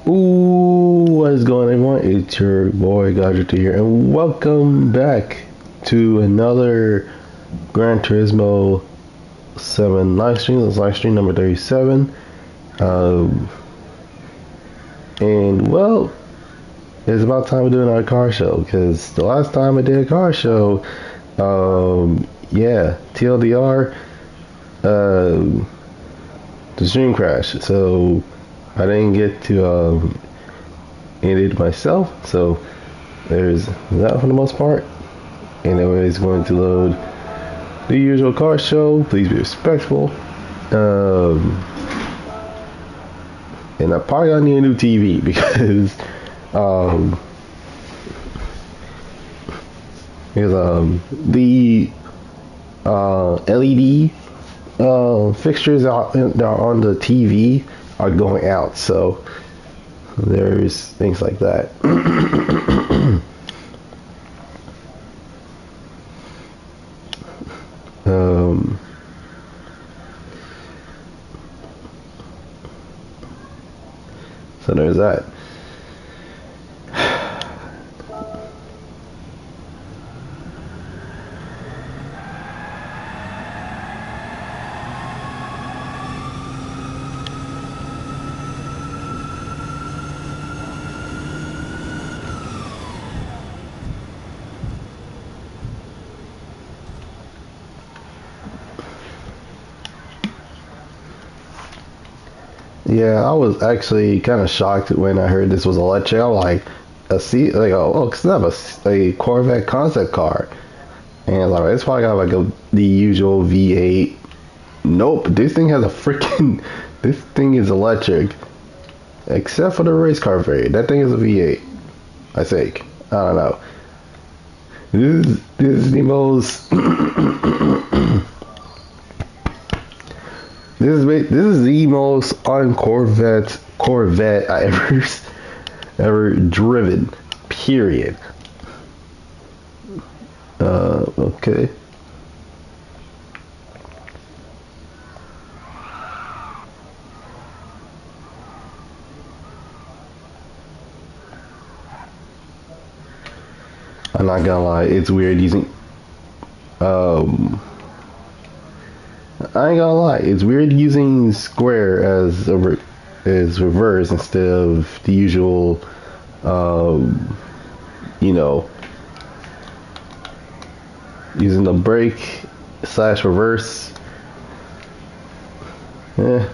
Ooh, what is going on, everyone? It's your boy Goddrifter here, and welcome back to another Gran Turismo 7 live stream. This is live stream number 37. And well, it's about time to do another car show, because the last time I did a car show, yeah, TLDR, the stream crashed, so I didn't get to end it myself, so there's that for the most part. Anyways, going to load the usual car show. Please be respectful. And I probably gonna need a new TV because the LED fixtures that are on the TV are going out, so there's things like that. So there's that. Yeah, I was actually kind of shocked when I heard this was electric. I'm like, cause I have a Corvette concept car, and like it's probably got like the usual V8. Nope, this thing has a freaking. This thing is electric, except for the race car variant. That thing is a V8. I think. I don't know. This is the most. This is the most Corvette I ever driven. Period. Okay. I'm not gonna lie, it's weird using I ain't gonna lie, it's weird using square as reverse instead of the usual, you know, using the brake / reverse. I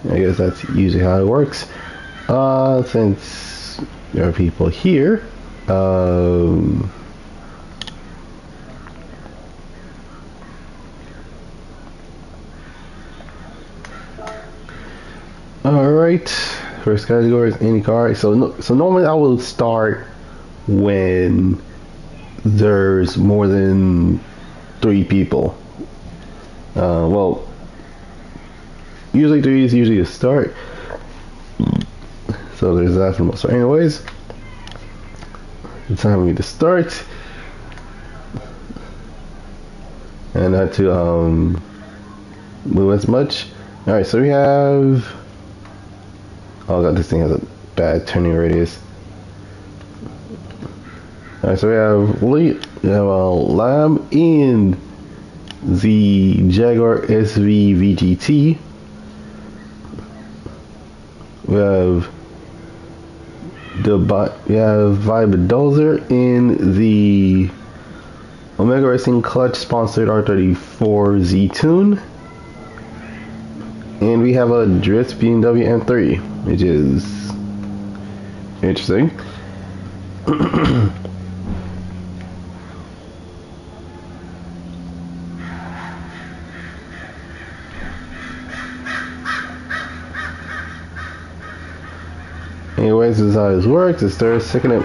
guess that's usually how it works. Since there are people here, Alright, first category is any car. So normally I will start when there's more than 3 people. Well, usually 3 is usually a start. So there's that for most. So anyways, it's time for me to start. And not to move as much. Alright, so we have. Oh god, this thing has a bad turning radius. Alright, so we have Lamb in the Jaguar SV VGT. We have Vibe Dozer in the Omega Racing Clutch sponsored R34 Z-Tune. And we have a Dritz BMW M3, which is interesting. Anyways, this is how this works. It's third, second, and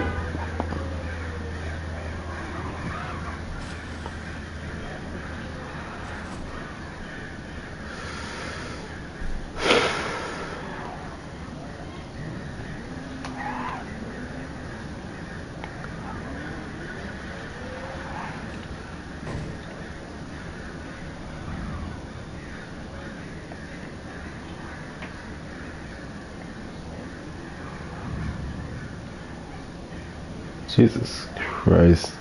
Jesus Christ.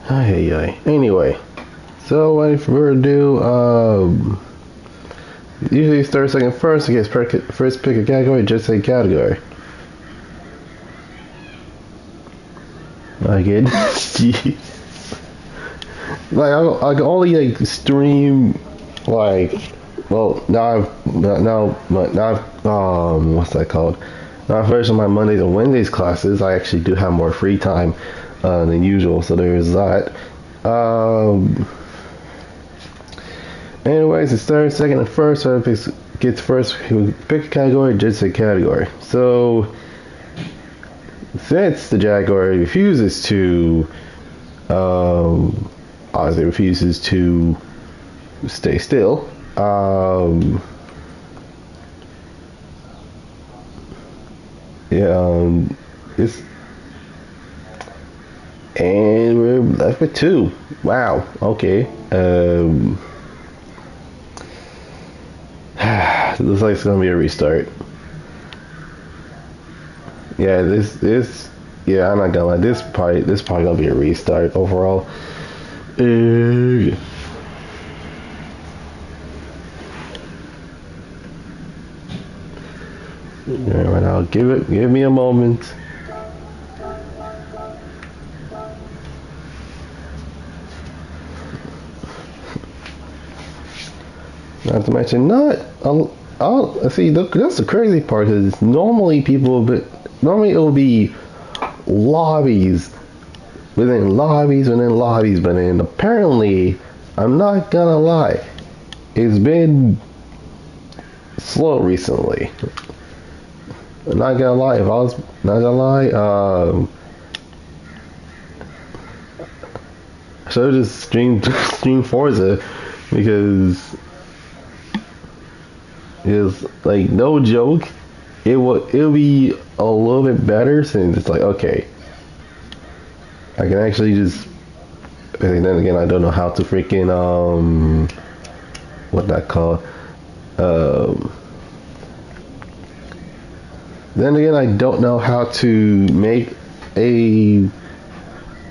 Hey. Anyway, so without further ado, usually start second first. I guess first pick a category, just say category. I get jeez. Like I can only like stream like now what's that called? Now first on my Mondays and Wednesdays classes, I actually do have more free time than usual, so there's that. Anyways, it's third, second, and first. So if it gets first, pick a category, just a category. So since the Jaguar refuses to, obviously refuses to stay still, it's and we're left with 2. Wow. Okay. It looks like it's gonna be a restart. Yeah, yeah, I'm not gonna lie, this probably gonna be a restart overall. Alright, I'll give me a moment. Not to mention, I'll see. That's the crazy part, because normally it will be lobbies within lobbies within lobbies, but then apparently, I'm not gonna lie, it's been slow recently. I'm not gonna lie. If I was not gonna lie, I should have just stream Forza, because it's like no joke. It'll be a little bit better, since it's like, okay, I can actually just. And then again, I don't know how to freaking what that called. Then again, I don't know how to make a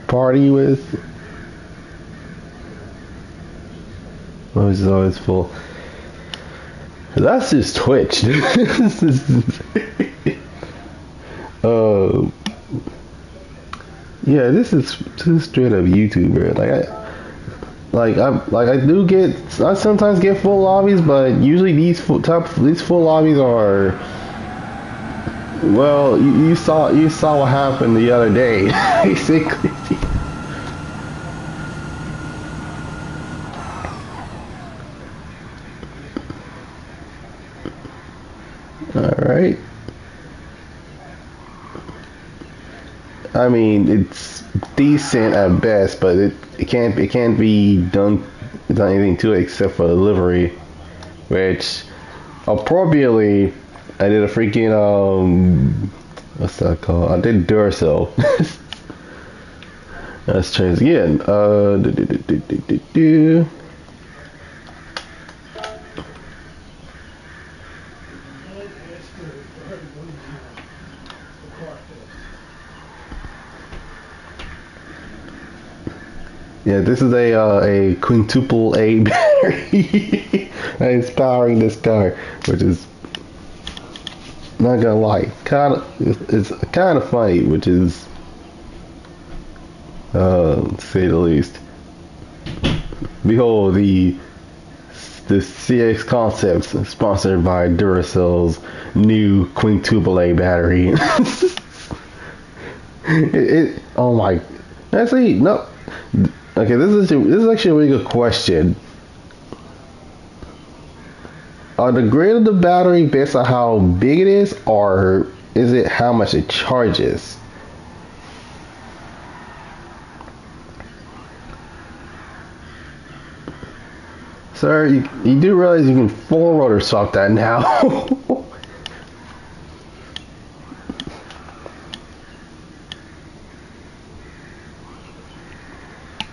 party with. Oh, it's always full. That's just Twitch. Yeah, this is straight up YouTuber. I sometimes get full lobbies, but usually these full lobbies are. Well, you saw what happened the other day, basically. All right. I mean, it's decent at best, but it can't be done anything to it except for the livery, which appropriately I did a freaking what's that called? I did Duracell. Let's try this again. Yeah, this is a quintuple A battery that is powering this car, which is not gonna lie, it's kind of funny, which is to say the least. Behold the CX Concepts, sponsored by Duracell's new quintuple A battery. Oh my, actually no. Okay, this is actually a really good question. Are the grade of the battery based on how big it is, or is it how much it charges? Sir, you do realize you can full rotor swap that now?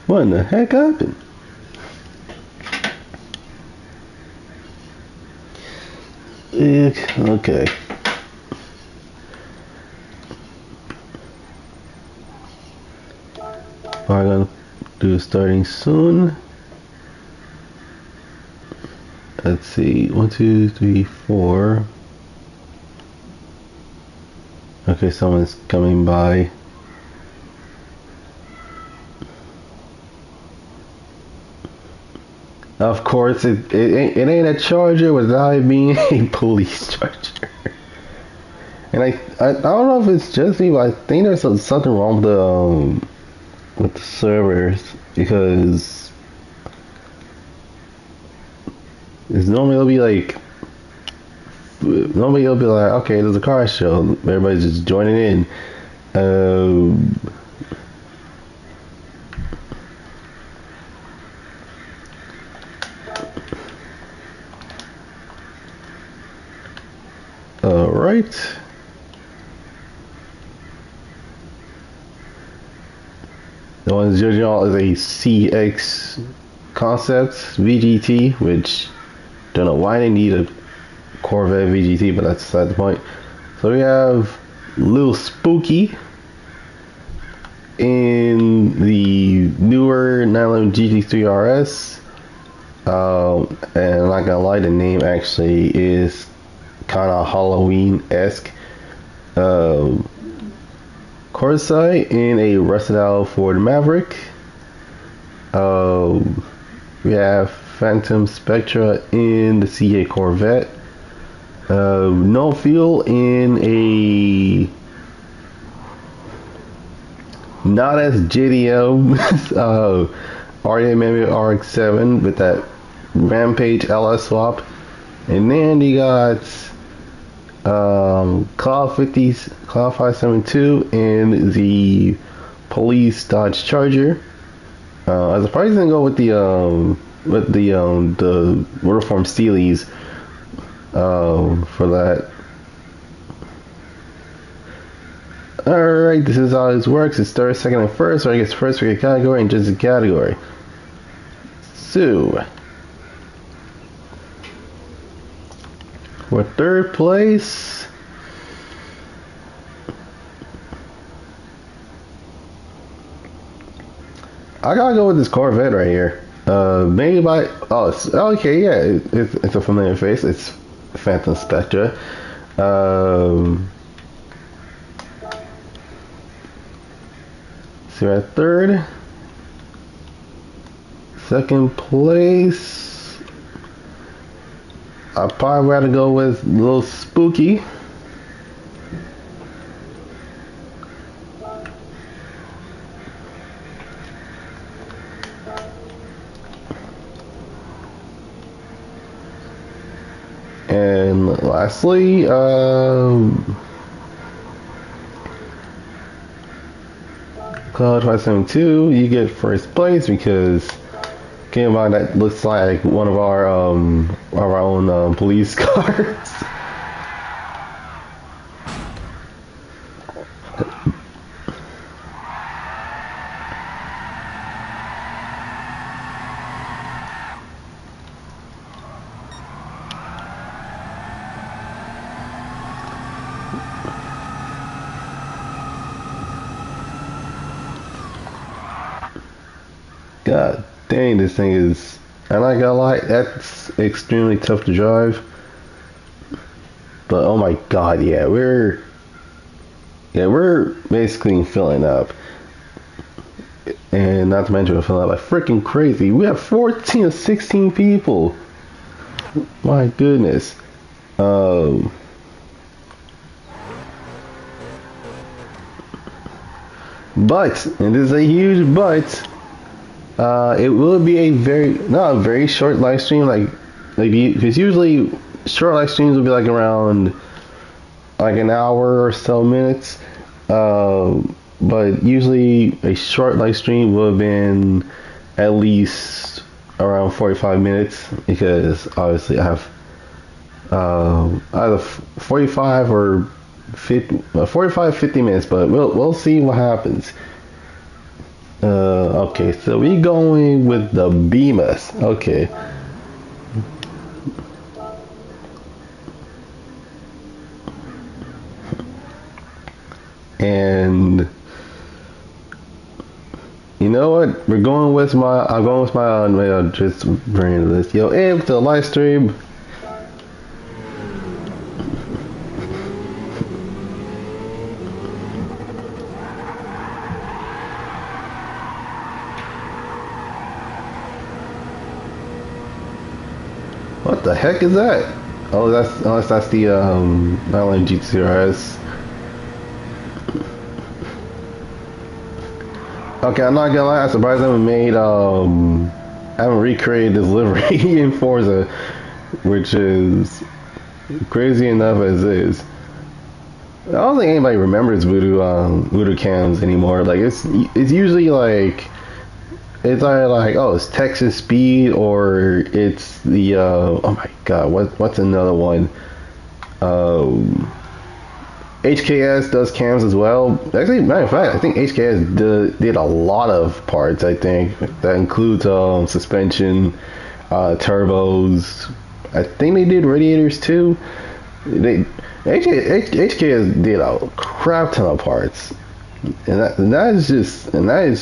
What in the heck happened? Okay. I'm gonna do starting soon. Let's see. 1, 2, 3, 4. Okay, someone's coming by. Of course, it ain't a charger without it being a police charger. And I don't know if it's just me, but I think there's something wrong with the servers, because normally it'll be like, okay, there's a car show, everybody's just joining in. All right. The one's judging all is a CX concept VGT, which don't know why they need a Corvette VGT, but that's beside the point. So we have Lil Spooky in the newer 911 GT3 RS. And I'm not gonna lie, the name actually is kind of Halloween-esque. Corsair in a rusted out Ford Maverick. We have Phantom Spectra in the CA Corvette. No Fuel in a not as JDM RDMA RX-7 with that Rampage LS swap. And then you got Cloud 572 and the police Dodge Charger. I was probably gonna go with the Rotoform Steelies for that. Alright, this is how this works. It's third, second, and first. So I guess first for your category and just a category. So for third place, I gotta go with this Corvette right here. Maybe by okay, yeah, it's a familiar face. It's Phantom Spectra. So we're at third. Second place, I probably rather go with Lil Spooky. And lastly, Cloud 572, you get first place because keep in mind that looks like one of our own police cars. God dang, this thing is, and I gotta lie, that's extremely tough to drive. But oh my god, yeah, we're basically filling up. And not to mention we're filling up like freaking crazy. We have 14 or 16 people. My goodness. But, and this is a huge but, it will be a not a very short live stream, because usually short live streams will be like around like an hour or so minutes, but usually a short live stream would have been at least around 45 minutes, because obviously I have either 45 or 50, 50 minutes, but we'll see what happens. Okay, so we going with the Bemis. Okay. And you know what? I'm going with my just bringing this. Yo, Imp, the live stream. What the heck is that? Oh, that's the Island GTRS. Okay, I'm not gonna lie, I'm surprised I haven't recreated this livery in Forza, which is crazy enough as is. I don't think anybody remembers voodoo cams anymore. Like it's usually like it's either like, oh, it's Texas Speed, or it's the oh my god, what's another one? HKS does cams as well. Actually, matter of fact, I think HKS did a lot of parts. I think that includes suspension, turbos. I think they did radiators too. HKS did a crap ton of parts, and that is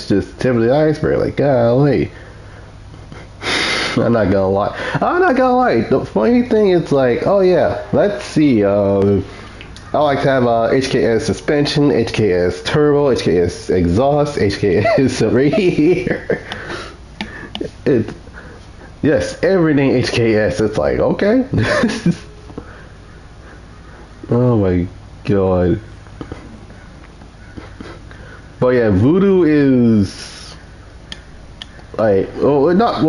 just tip of the iceberg. Like, golly. I'm not gonna lie. The funny thing is, like, oh yeah, let's see. I like to have HKS suspension, HKS turbo, HKS exhaust, HKS radiator. Yes, everything HKS. It's like, okay. Oh my god. But yeah, Voodoo is like, it's not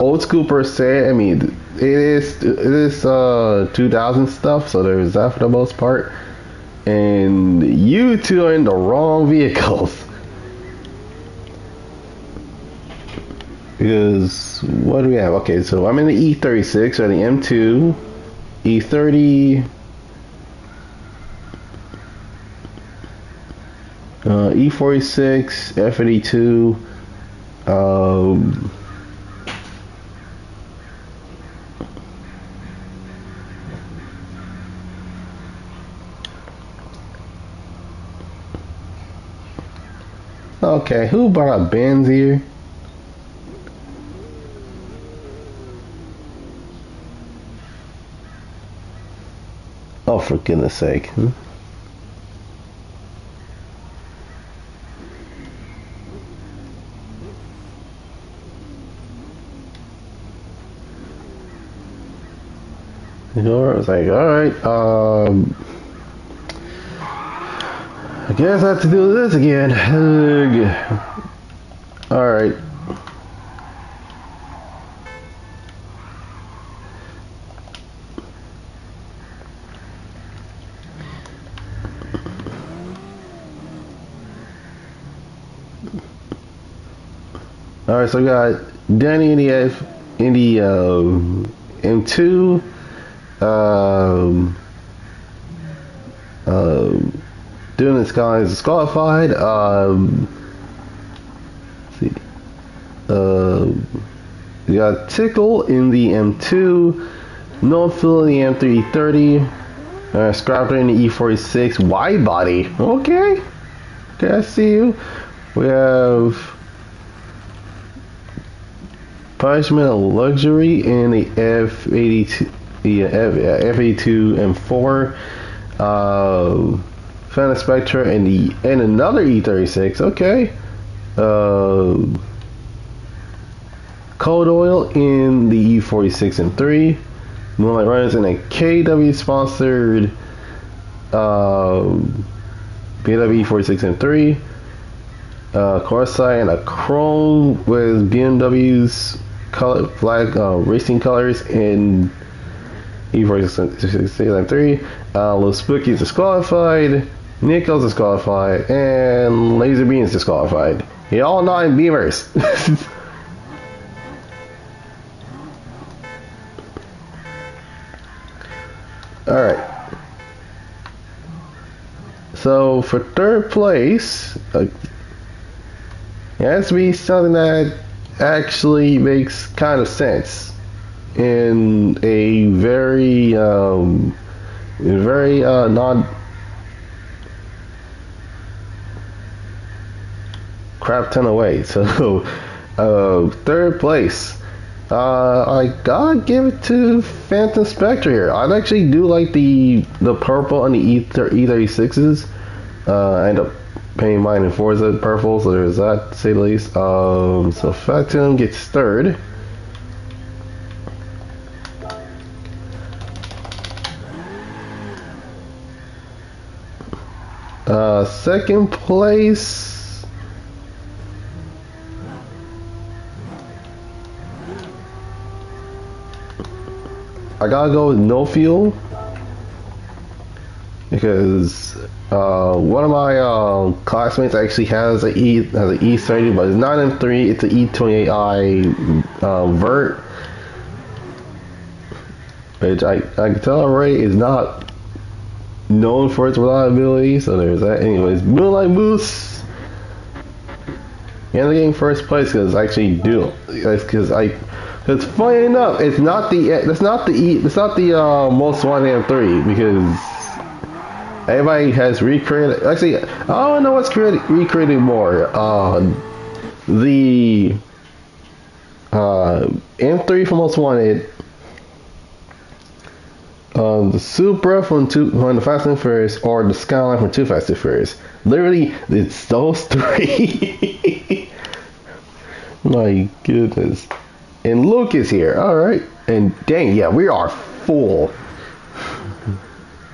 old school per se. I mean, it is 2000 stuff, so there's that for the most part. And you two are in the wrong vehicles. Because what do we have? Okay, so I'm in the E36 or the M2, E30, E46, F82, okay, who brought up Benz here? Oh, for goodness sake. I was like, alright, I guess I have to do this again. Alright. Alright, so we got Danny in the M2. Doing this guy is disqualified. Let's see. We got Tickle in the M2, No Fill in the M330, Scrapper in the E46 wide body. Okay, I see you. We have Punishment of Luxury in the F82, F82 M4. Fan Spectre and another E36. Okay. Cold Oil in the E46 M3. Moonlight Runners in a KW sponsored BMW E46 M3. Corsair and a Chrome with BMW's color flag racing colors in E46 M3. Little Spooky is disqualified. Nichols disqualified, and Laser Beam is disqualified. You're all not in Beamers. Alright. So for third place, it has to be something that actually makes kind of sense in a very non crap ton away. So, third place. I gotta give it to Phantom Spectre here. I actually do like the purple on the E36s. I end up painting mine in Forza purple, so there's that, to say the least. So Phantom gets third. Second place. I gotta go with No Fuel because one of my classmates actually has an E30, but it's not M3. It's an E28i vert, which I can tell already is not known for its reliability, so there's that. Anyways, Moonlight Moose ended up getting first place because I actually do. Because funny enough, it's not the most wanted M3 because everybody has recreated. Actually, I don't know what's recreated more. The M3 from Most Wanted. The Supra from the Fast and Furious, or the Skyline from Too Fast and Furious. Literally, it's those three. My goodness. And Luke is here. Alright. And dang, yeah, we are full.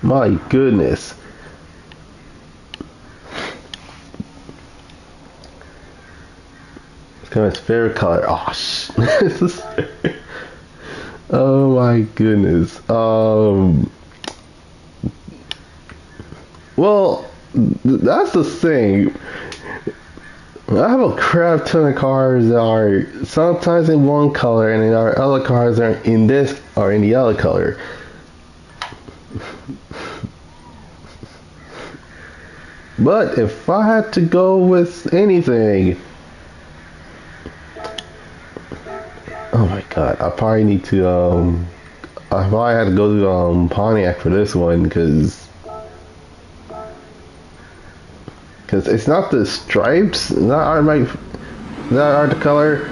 My goodness. It's kind of his favorite color. Oh, oh my goodness. Well, that's the thing. I have a crap ton of cars that are sometimes in one color, and then our other cars are in this or in the other color. But if I had to go with anything, oh my god, I probably need to I probably had to go to Pontiac for this one because it's not the stripes that are the color,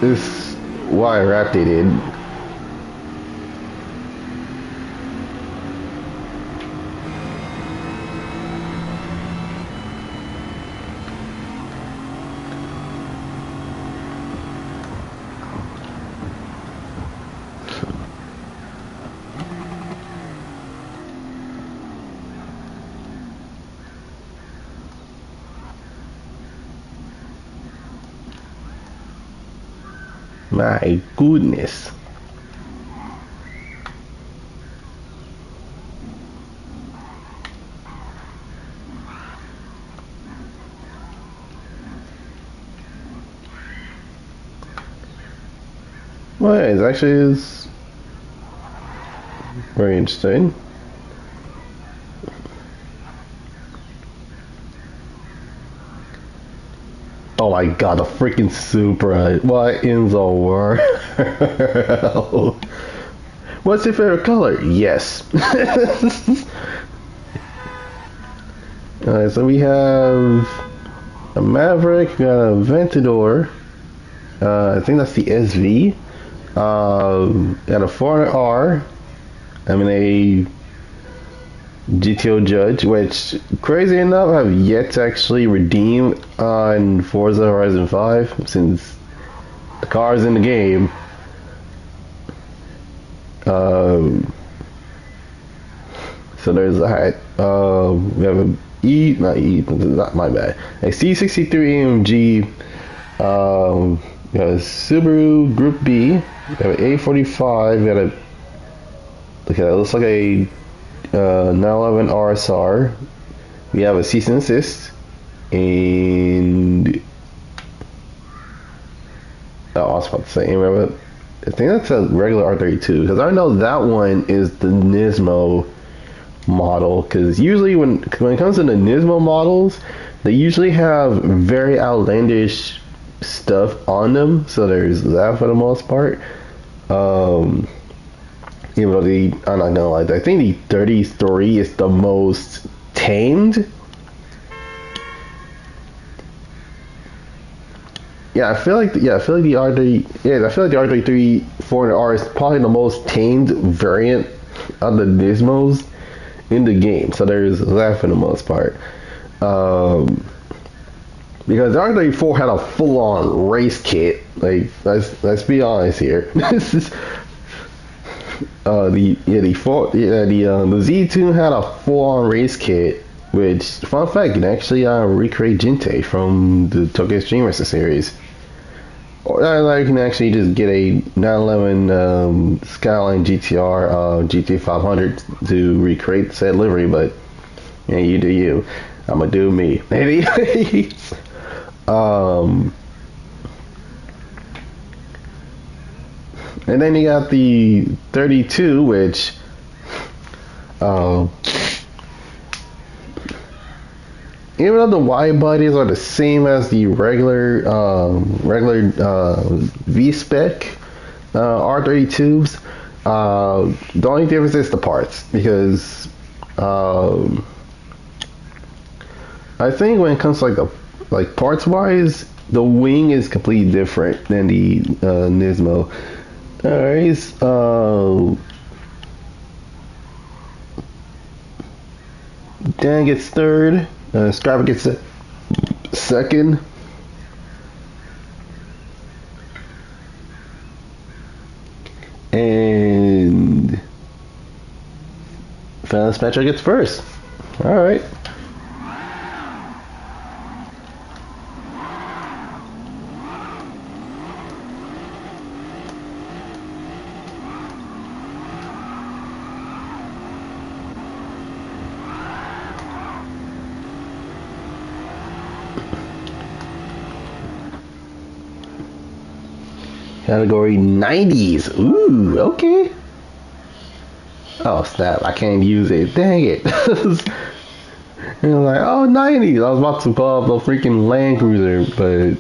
it's why I wrapped it in. My goodness. Well, it actually is very interesting. Oh my god, the freaking Supra. What in the world? What's your favorite color? Yes. Alright, so we have a Maverick, we got a Ventador. I think that's the SV. Got a 400R. I mean a GTO Judge, which crazy enough I have yet to actually redeem on Forza Horizon 5 since the car's in the game. So there's that. We have a not my bad. A C63 AMG. We got a Subaru Group B. We have an A45. We got a look at it. Looks like a 911 RSR. We have a cease and desist, and I was about to say, I think that's a regular R32 because I know that one is the Nismo model. Because usually when it comes to the Nismo models, they usually have very outlandish stuff on them. So there's that for the most part. You know, I'm not gonna lie, I think the 33 is the most tamed. Yeah, I feel like the R3 yeah, I feel like the R33 400R is probably the most tamed variant of the Nismos in the game. So there's that for the most part. Um, because the R34 had a full-on race kit. Like let's be honest here. This is the Z2 had a full-on race kit. Which fun fact, can actually recreate Jinte from the Tokyo Stream Racer series. Or you can actually just get a 911 Skyline GTR GT500 to recreate said livery, but yeah, you do you. I'ma do me. Maybe. um, and then you got the 32, which uh, even though the wide bodies are the same as the regular V-spec R32s, the only difference is the parts because I think when it comes to like parts wise, the wing is completely different than the Nismo. Alright, Dan gets third. Strava gets second. And Fast Metro gets first. Alright. Category 90s. Ooh, okay. Oh snap, I can't use it. Dang it. And I'm like, oh, 90s. I was about to pull up a freaking Land Cruiser, but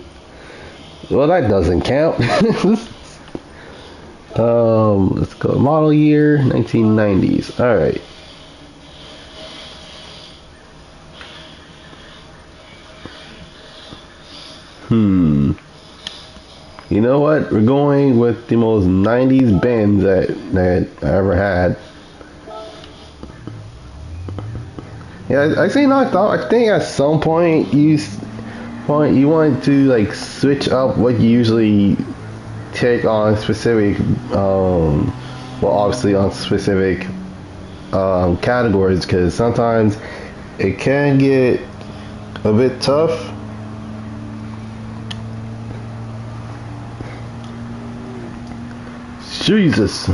well, that doesn't count. Let's go. Model year 1990s. All right. You know what? We're going with the most 90s Benz that I ever had. Yeah, I say not. I think at some point you want to like switch up what you usually take on specific, well, obviously on specific categories, because sometimes it can get a bit tough. Jesus.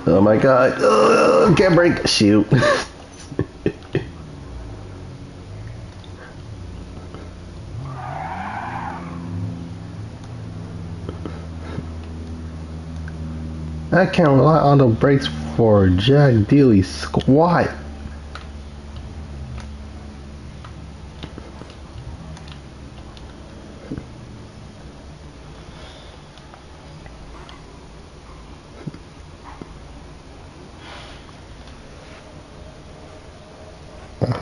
Oh my god. Can't break. Shoot. I can't rely on the brakes for Jack Dealey squat.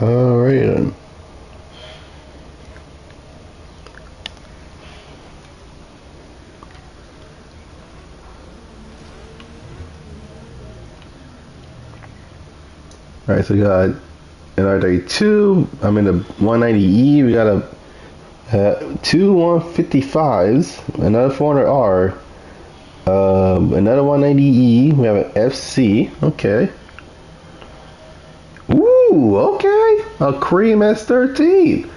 Alright then. Alright, so we got an R32. I'm in the 190E. We got two 155s, another 400R, another 190E. We have an FC. Okay. Ooh, okay. A cream S13.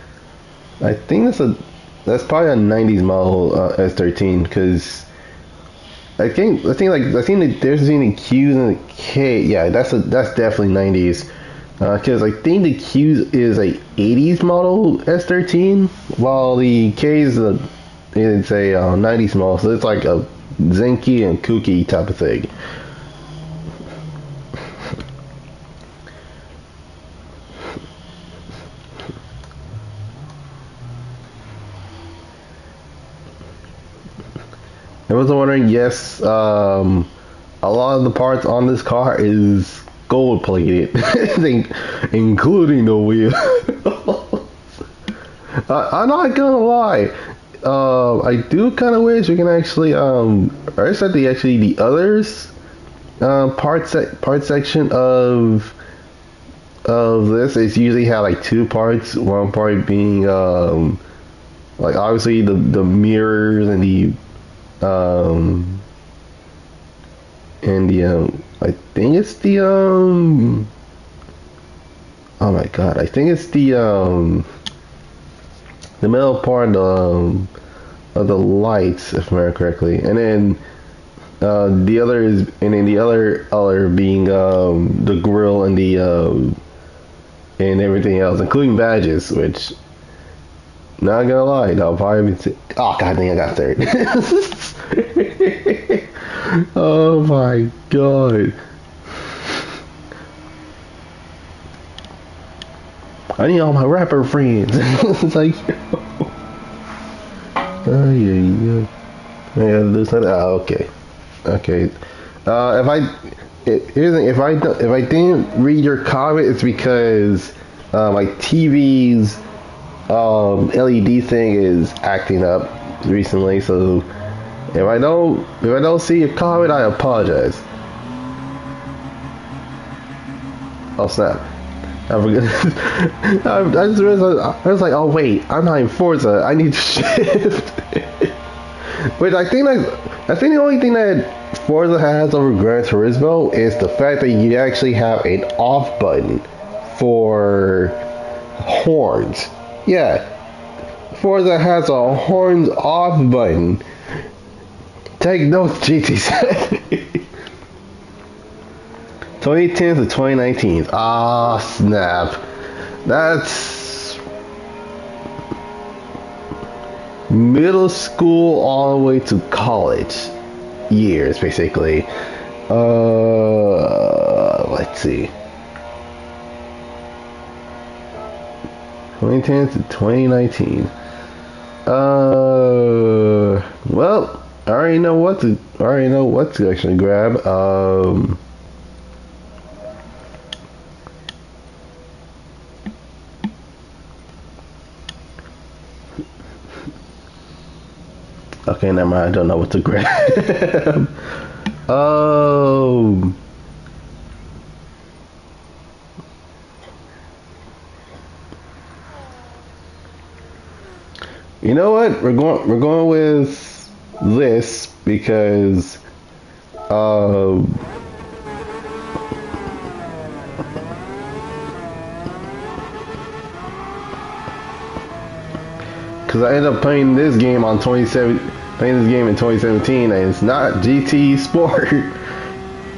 I think that's probably a 90s model S13, because I think the difference between the Qs and the K. Yeah, that's definitely 90s. Because I think the Qs is a 80s model S13, while the K is a 90s model. So it's like a Zenki and Kuki type of thing. I was wondering, yes, a lot of the parts on this car is gold plated, including the wheel. I'm not gonna lie. I do kind of wish we can actually, or is that the others part section of this is usually have like two parts. One part being like obviously the mirrors and the I think it's oh my god, I think it's the middle part of the lights, if I remember correctly, and then the other is, and then the other being the grill and the and everything else, including badges, which, not gonna lie, that'll probably be oh god dang, I got third. Oh my god. I need all my rapper friends. It's like, oh yeah. I gotta do something. Oh, okay. Okay. Here's the thing, if I didn't read your comment, it's because my TV's LED thing is acting up recently. So if I don't see your comment, I apologize. Oh snap! I forgot. I just realized, I was like, oh wait, I'm not in Forza. I need to shift. Which I think the only thing that Forza has over Gran Turismo is the fact that you actually have an off button for horns. Yeah, Forza has a horns off button. Take notes, GT7. 2010 to 2019. Ah, snap. That's middle school all the way to college years, basically. Let's see. 2010 to 2019. Well, I already know what to actually grab. Okay, never mind. I don't know what to grab. Oh. You know what? We're going with this because because I ended up playing this game in 2017, and it's not GT Sport.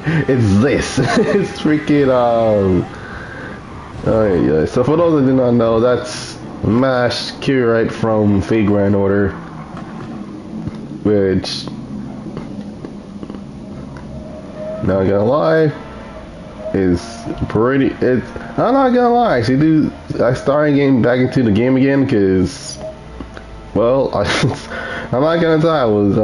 It's this. It's freaking oh yeah. So for those that do not know, that's Mash Curate from Fate Grand Order, which, not gonna lie, is pretty. I'm not gonna lie. Actually, I started getting back into the game again because, well, I'm not gonna lie, I was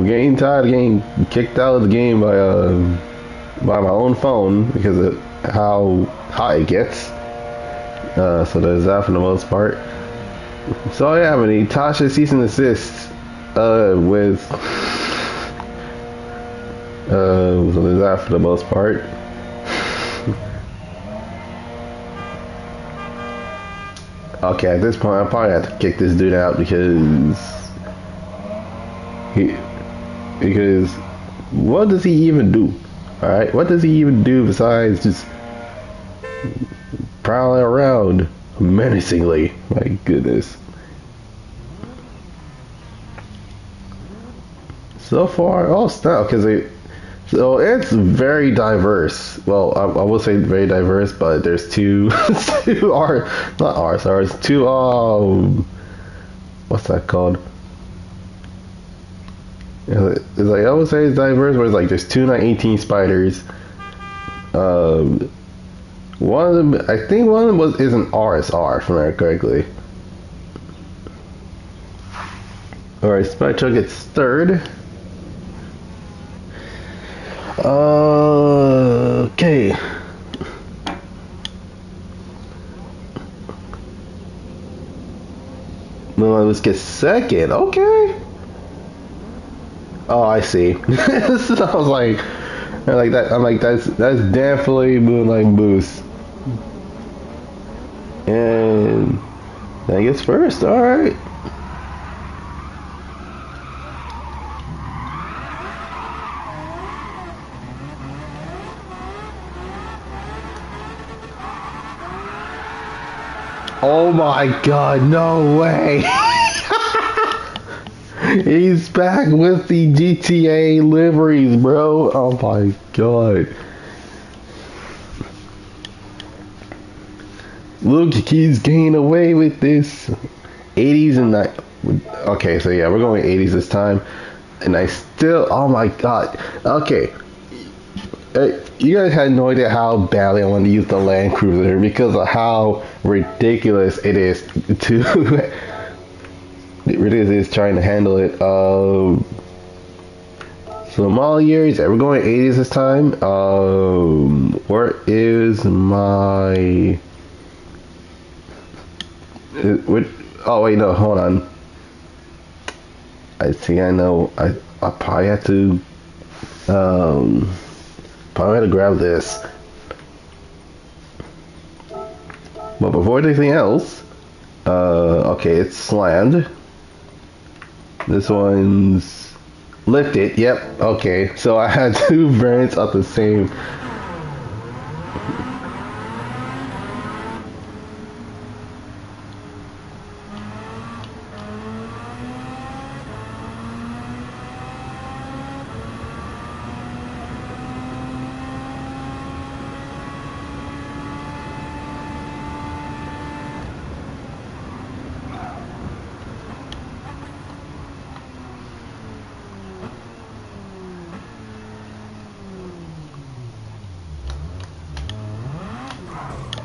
getting tired of getting kicked out of the game by my own phone because of how hot it gets. So there's that for the most part. So yeah, but Tasha cease and desist with so there's that for the most part. Okay, at this point I probably have to kick this dude out because what does he even do? Alright, what does he even do besides just prowling around menacingly? My goodness. So far, oh snap, because so it's very diverse. Well, I will say very diverse, but there's two two what's that called? It's like, I would say it's diverse, but it's like there's two 918 spiders. One of them, I think one of them is an RSR, if I remember correctly. Alright, Spectre gets third. Okay. let's get second. Okay. Oh, I see. So I was like that. I'm like, that's definitely Moonlight Boost. And I guess first. All right. Oh my God! No way. He's back with the GTA liveries, bro. Oh my God. Look, he's getting away with this. 80s and that. Okay, so yeah, we're going 80s this time. And I still, oh my God. Okay. You guys had no idea how badly I wanted to use the Land Cruiser because of how ridiculous it is to. Ridiculous is trying to handle it. So model years, yeah, we're going 80s this time. Where is my? Oh wait, no, hold on. I think I know. I probably have to. Probably have to grab this. But before anything else, okay, it's slammed. This one's lifted. Yep. Okay. So I had two variants of the same.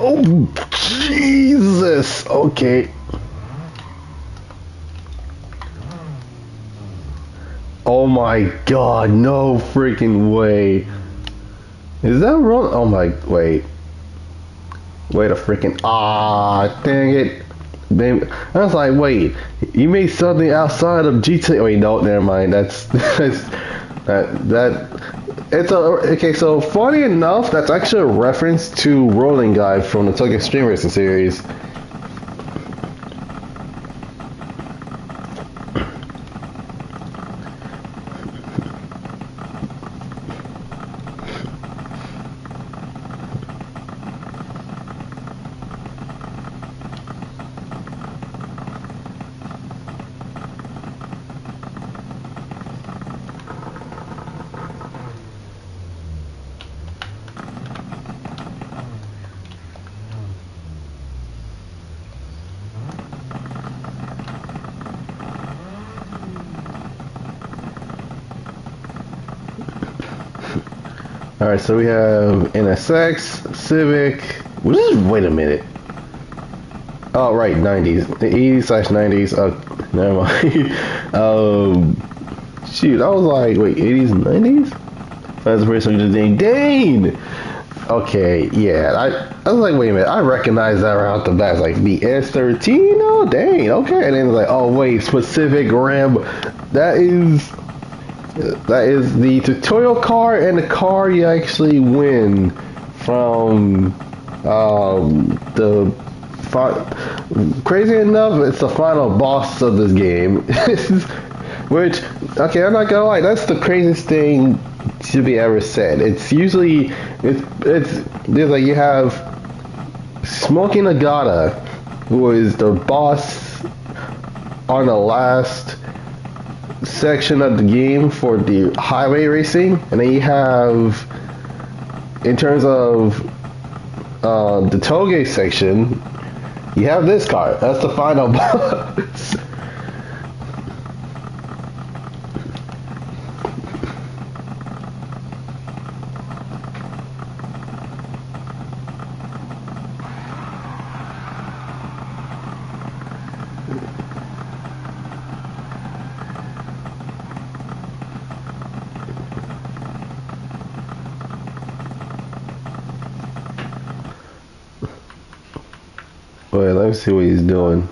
Oh, Jesus. Okay. Oh my God. No freaking way. Is that wrong? Oh my, wait. Wait a freaking, dang it. Baby. I was like, wait, you made something outside of GTA. Wait, no, never mind. It's a, okay, so funny enough, that's actually a reference to Rolling Guy from the Tokyo Extreme Racing series. Alright, so we have NSX, Civic. Wait a minute. Oh, right, 90s. The 80s/90s. Never mind. Shoot, I was like, wait, 80s and 90s? That's the first one just saying, dang! Okay, yeah. I was like, wait a minute. I recognize that right off the bat. It's like the S13? Oh, dang, okay. And then it's like, oh, wait, specific RAM. That is the tutorial car and the car you actually win from crazy enough, it's the final boss of this game. Which, okay, I'm not gonna lie, that's the craziest thing to be ever said. It's usually there's like you have Smoking Agata, who is the boss on the last section of the game for the highway racing, and then you have, in terms of the tollgate section, you have this car. That's the final boss. Wait, let me see what he's doing.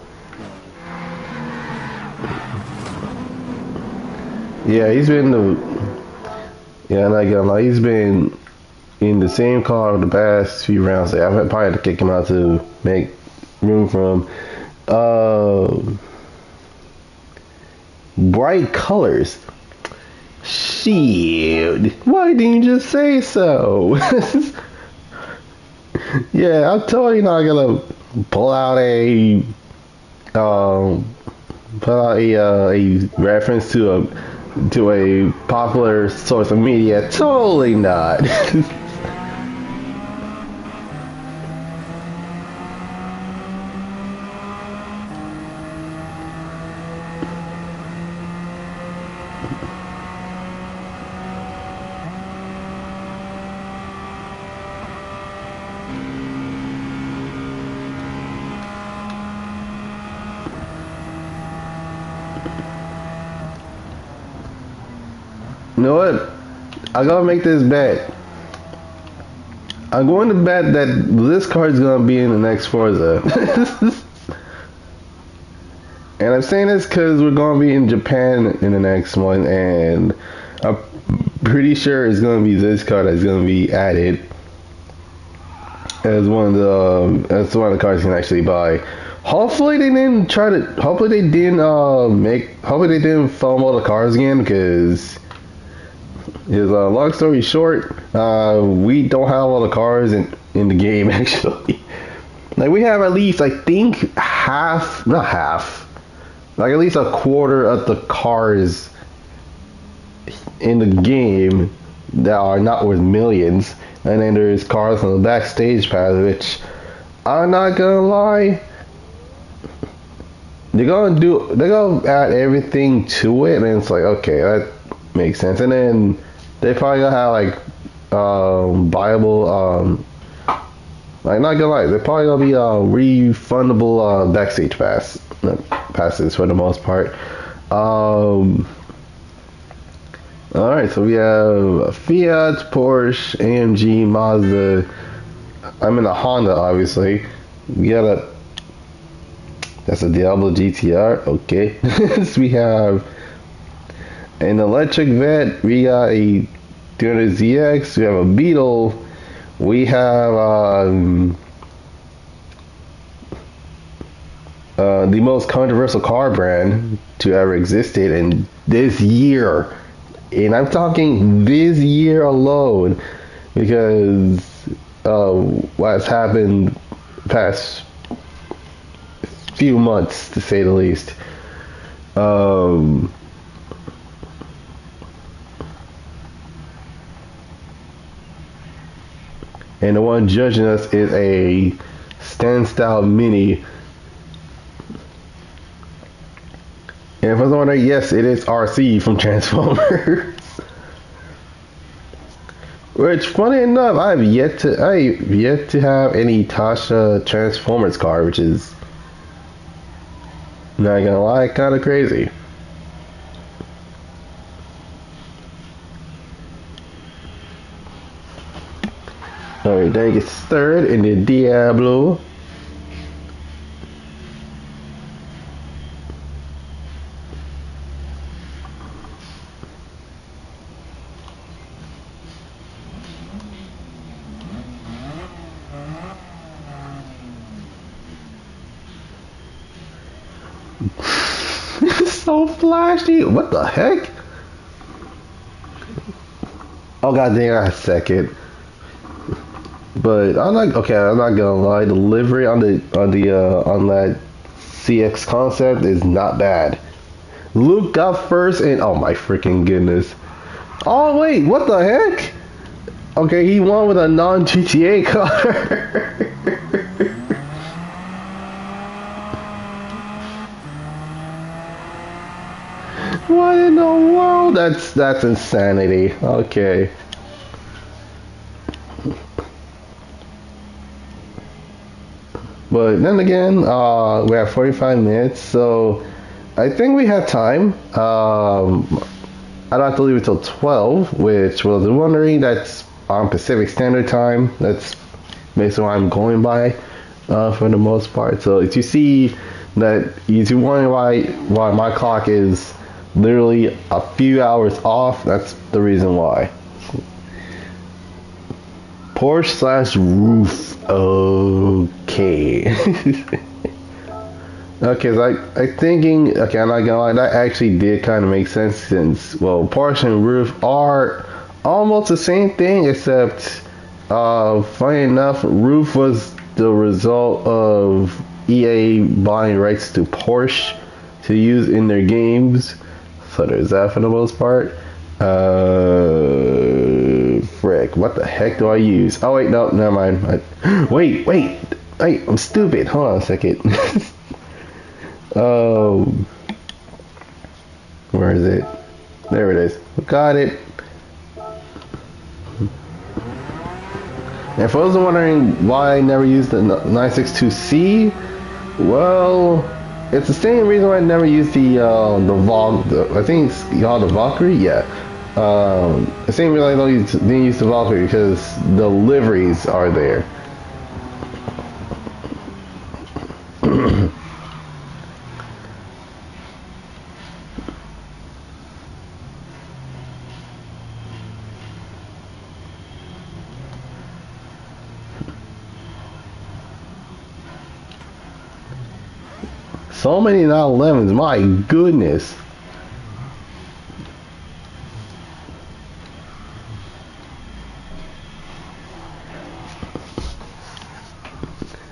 Yeah, he's been yeah, I'm not gonna lie, he's been in the same car the past few rounds. I've probably had to kick him out to make room for him. Bright colors. Shit. Why didn't you just say so? Yeah, I'm totally not gonna pull out a a reference to a popular source of media. Totally not. You know what? I'm gonna make this bet. I'm going to bet that this card is gonna be in the next Forza. And I'm saying this because we're gonna be in Japan in the next one, and I'm pretty sure it's gonna be this card that's gonna be added as one of the cards you can actually buy. Hopefully they didn't try to. Hopefully they didn't Hopefully they didn't FOMO the cars again, because. Long story short, we don't have all the cars in the game actually. Like we have at least, I think, not half, like at least a quarter of the cars in the game that are not worth millions, and then there's cars on the backstage pass, which I'm not gonna lie, they're gonna add everything to it, and it's like, okay, that makes sense, and then. They probably gonna have like viable like, not gonna lie, they're probably gonna be refundable backstage passes for the most part. Alright, so we have Fiat, Porsche, AMG, Mazda. I'm in a Honda, obviously. We got that's a Diablo GTR, okay. So we have an electric vet, we got a 300ZX, we have a Beetle, we have the most controversial car brand to ever existed in this year. And I'm talking this year alone, because what's happened past few months, to say the least. And the one judging us is a stand-style Mini. And if I was wondering, yes, it is RC from Transformers. Which, funny enough, I've yet to have any Tasha Transformers car, which is, not gonna lie, kind of crazy. Alright, then gets third in the Diablo. It's so flashy. What the heck? Oh god damn, a second. But I'm not gonna lie, the livery on that CX concept is not bad. Luke got first, and oh my freaking goodness. Oh wait, what the heck? Okay, he won with a non-GTA car. What in the world? That's insanity. Okay. But then again, we have 45 minutes, so I think we have time. I don't have to leave it till 12, which was wondering, that's on Pacific Standard Time. That's basically what I'm going by for the most part. So if you see that, you're wondering why my clock is literally a few hours off. That's the reason why. Porsche slash roof. Okay. Okay, so I thinking. Okay, I'm not gonna lie. That actually did kind of make sense since Porsche and roof are almost the same thing, except funny enough, roof was the result of EA buying rights to Porsche to use in their games. So there's that for the most part. Frick, what the heck do I use? Oh wait, no, never mind. Wait, I'm stupid. Hold on a second. Where is it? There it is. Got it. And for those wondering why I never used the 962C, well, it's the same reason why I never used the I think it's called the Valkyrie. Yeah. The same reason I didn't use the Valkyrie, because the liveries are there. So many 911s, my goodness.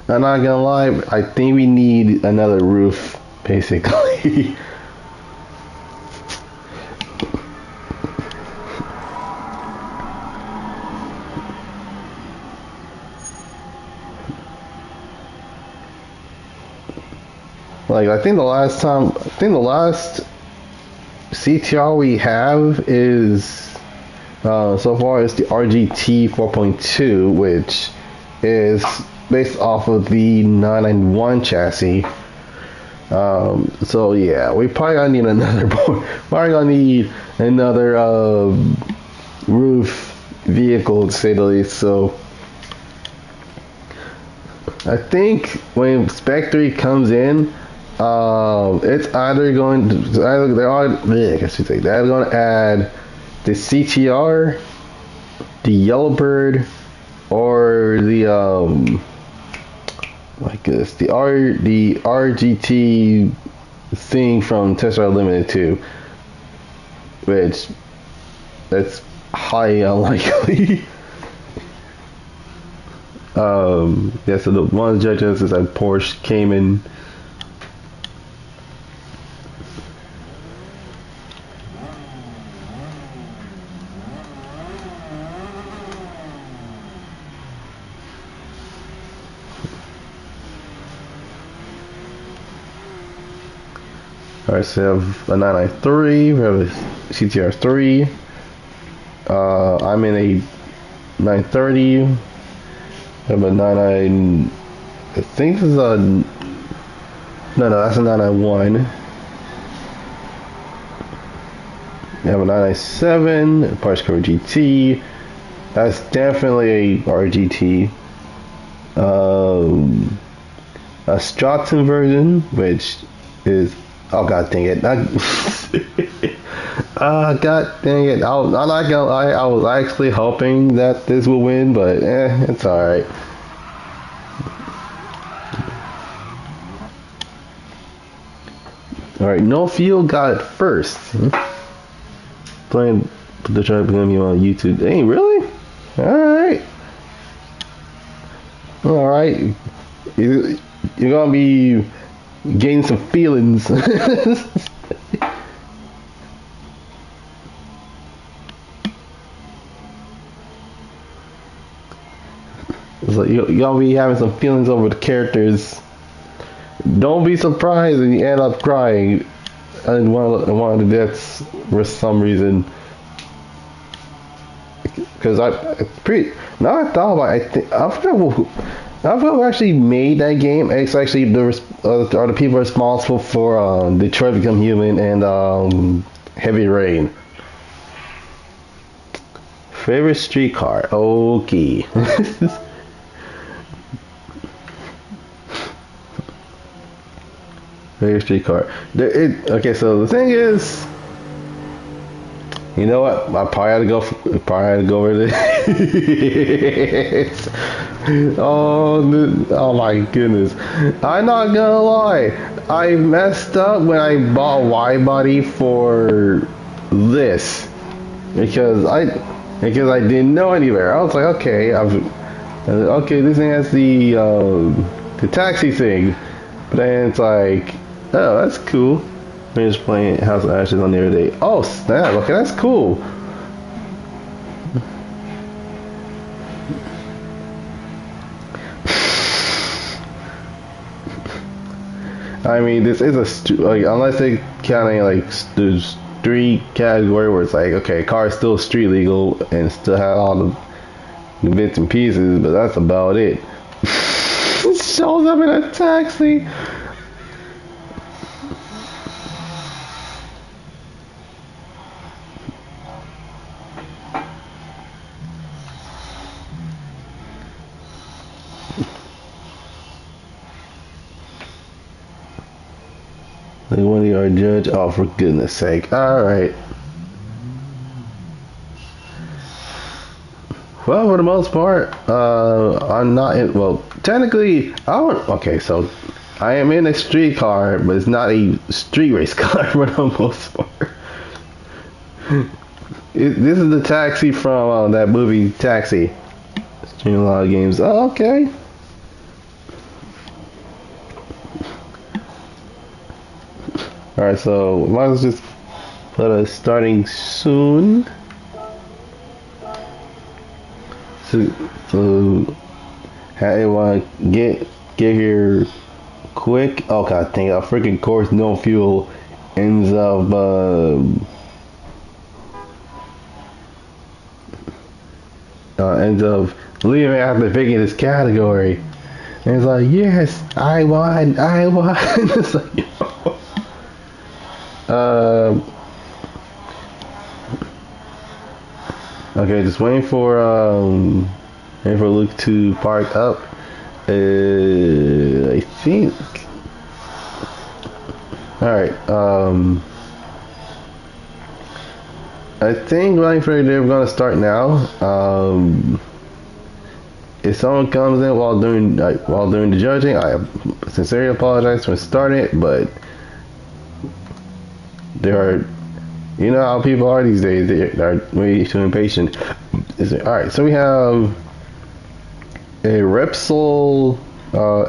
I'm not gonna lie, I think we need another roof, basically. Like, I think the last CTR we have is, so far, is the RGT 4.2, which is based off of the 991 chassis. So yeah, we probably gonna need another roof vehicle, to say the least. So I think when Spec 3 comes in, it's either going to they're going to add the CTR, the Yellowbird, or the the RGT thing from Test Drive Limited 2, which that's highly unlikely. Yeah, so the one of the judges is that Porsche came in. Alright, so we have a 993, we have a CTR 3. I'm in a 930. I have a 99. I think this is a. No, that's a 991. We have a 997, a Porsche Cover GT. That's definitely a RGT. A Stratton version, which is. Oh god dang it! God dang it! I'm not gonna lie. I was actually hoping that this would win, but it's all right. All right, No Field got it first. Playing the try to blame you on YouTube. Hey, really? All right. You're gonna be getting some feelings. It's like y'all be having some feelings over the characters. Don't be surprised when you end up crying in one of the deaths for some reason. Because now I thought about it, I forgot who actually made that game. It's actually the people responsible for Detroit Become Human and Heavy Rain. Favorite streetcar? Okay. Favorite streetcar. Okay, so the thing is, You know what? I probably had to go. Probably had to go over this. Oh my goodness! I'm not gonna lie. I messed up when I bought Y body for this because I didn't know any better. I was like, okay, okay, this thing has the taxi thing, but then it's like, oh, that's cool. I'm just playing House of Ashes on the other day. Oh snap! Okay, that's cool. I mean, this is like unless they kind of like the street category where it's like, okay, car is still street legal and still have all the bits and pieces, but that's about it. It shows up in a taxi. Like one of your judge. Oh, for goodness sake! All right. Well, for the most part, I'm not in. Well, technically, I don't. Okay, so I am in a street car, but it's not a street race car for the most part. This is the taxi from that movie Taxi. Streaming a lot of games. Oh, okay. Alright, so might as well just put us starting soon. So I want to get here quick. Oh god dang it, a freaking course, no fuel ends up leaving after picking this category. And it's like, yes, I won. It's like, okay, just waiting for Luke to park up. I think. All right. I think waiting for they're gonna start now. If someone comes in while doing the judging, I sincerely apologize for starting it, but there are, you know how people are these days. They are way too impatient. Alright, so we have a Repsol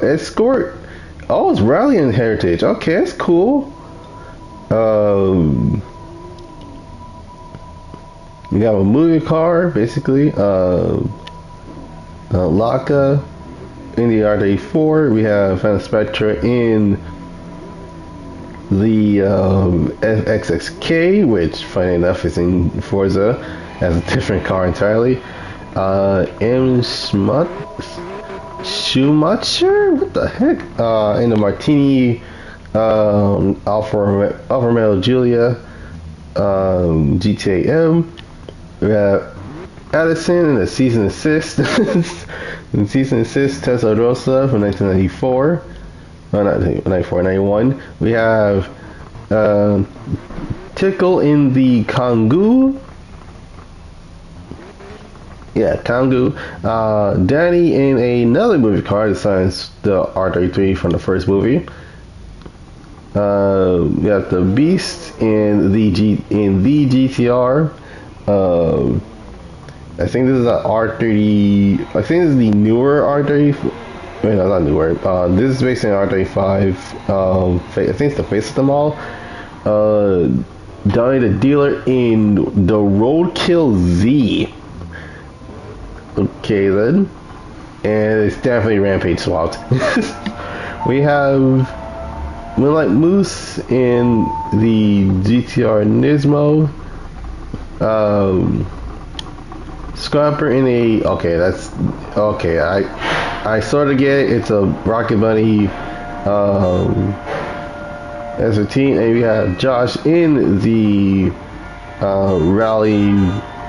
Escort. Oh, it's Rallying Heritage. Okay, that's cool. We got a movie car, basically. Laka in the R34. We have Phantom Spectra in the FXXK, which funny enough is in Forza as a different car entirely. Schumacher? What the heck? In the Martini Alfa Romeo Giulia GTA M. We have Addison in the Season Assist. In Season Assist Tesla Rosa from 1994. Oh, not 94, 91. We have Tickle in the Kangoo. Yeah, Kangoo. Danny in another movie car, besides the R33 from the first movie. We got the Beast in the GTR. I think this is an R30. I think this is the newer R30. Wait, no, not newer. This is based on R35. I think it's the face of them all. Donnie the Dealer in the Roadkill Z. Okay then. And it's definitely Rampage swapped. We have Moonlight Moose in the GTR Nismo. Scrapper in a, okay, that's okay. I sort of get it. It's a Rocket Bunny S15, and we have Josh in the Rally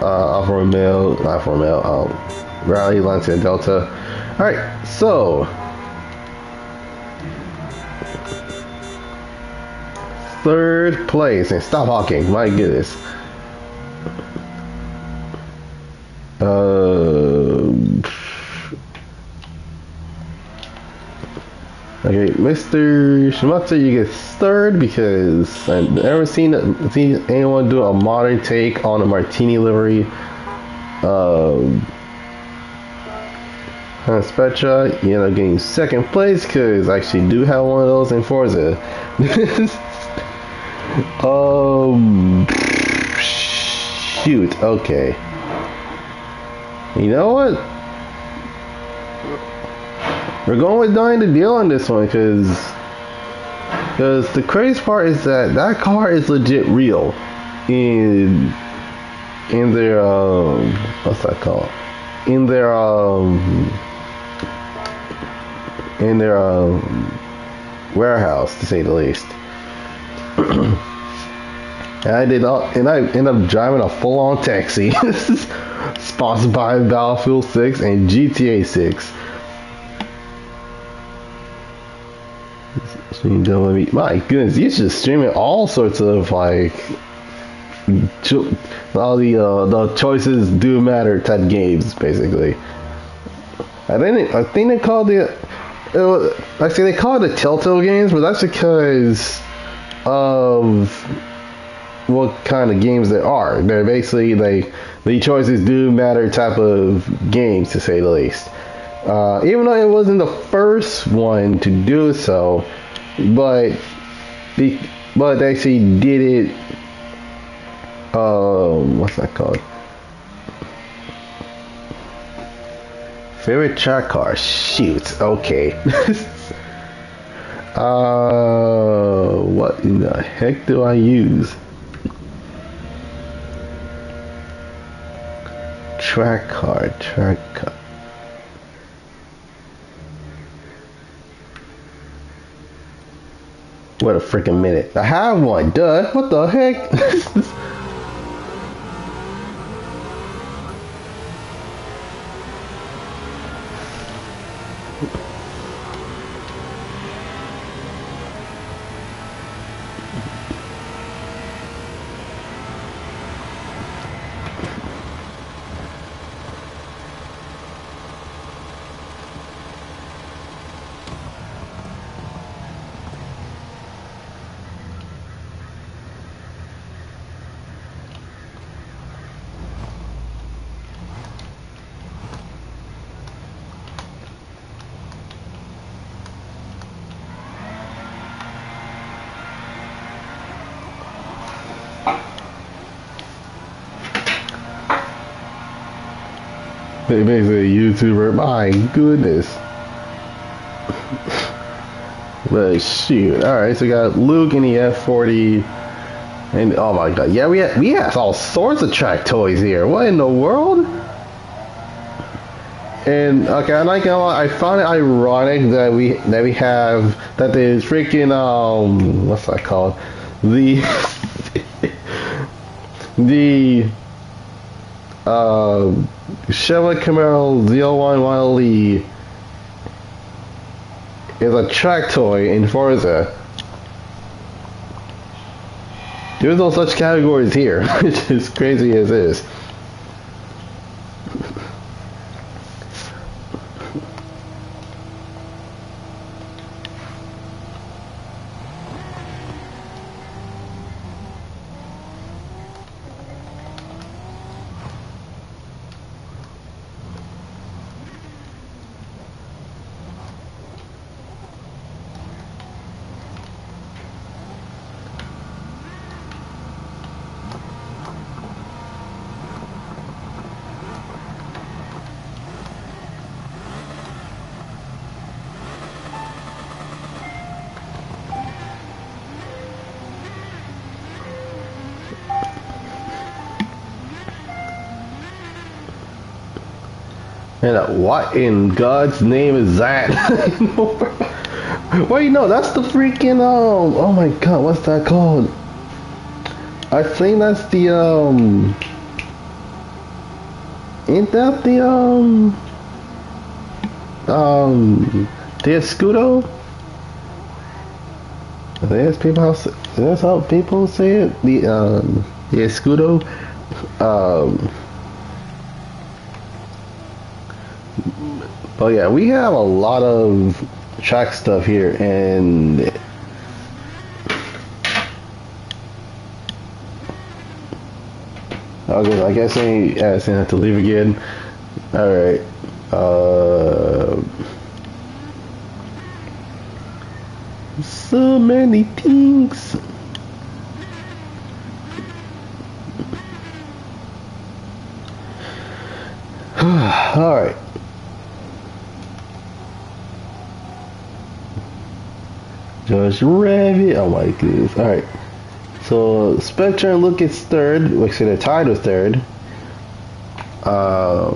Alfa Romeo, Rally Lancia Delta. All right, so third place, and stop hawking. My goodness. Okay, Mr. Shimata, you get third because I've never seen anyone do a modern take on a martini livery. Spectra, you end up getting second place because I actually do have one of those in Forza. Shoot, okay. You know what? We're going with Dying to Deal on this one because the crazy part is that car is legit real in their what's that called? In their warehouse, to say the least. And I ended up driving a full-on taxi, sponsored by Battlefield 6 and GTA 6. My goodness, you should stream it all sorts of like all the choices do matter type games, basically. I think they called they call it the Telltale games, but that's because of what kind of games they are. They're basically the choices do matter type of games, to say the least. Even though it wasn't the first one to do so, but they actually did it. What's that called? Favorite track car? Shoot. Okay. What in the heck do I use? Track car. What a freaking minute. I have one, duh. What the heck? Basically a YouTuber, my goodness. But shoot, alright, so we got Luke in the F40, and oh my god, yeah, we have all sorts of track toys here. What in the world? And okay, I'm not gonna lie, I find it ironic that we have that there's freaking what's that called? The Chevrolet Camaro Z01 Model E is a track toy in Forza. There's no such categories here, which is crazy as is. And what in God's name is that? Wait, no, that's the freaking oh my god, what's that called? I think that's the ain't that the Escudo? That's how people say it. The Escudo. But yeah, we have a lot of track stuff here, and okay, I guess I have to leave again. All right. So many things. All right. Just Rabbit. Oh my goodness. All right. So Spectre and Luke gets third. Actually, they're tied with third. I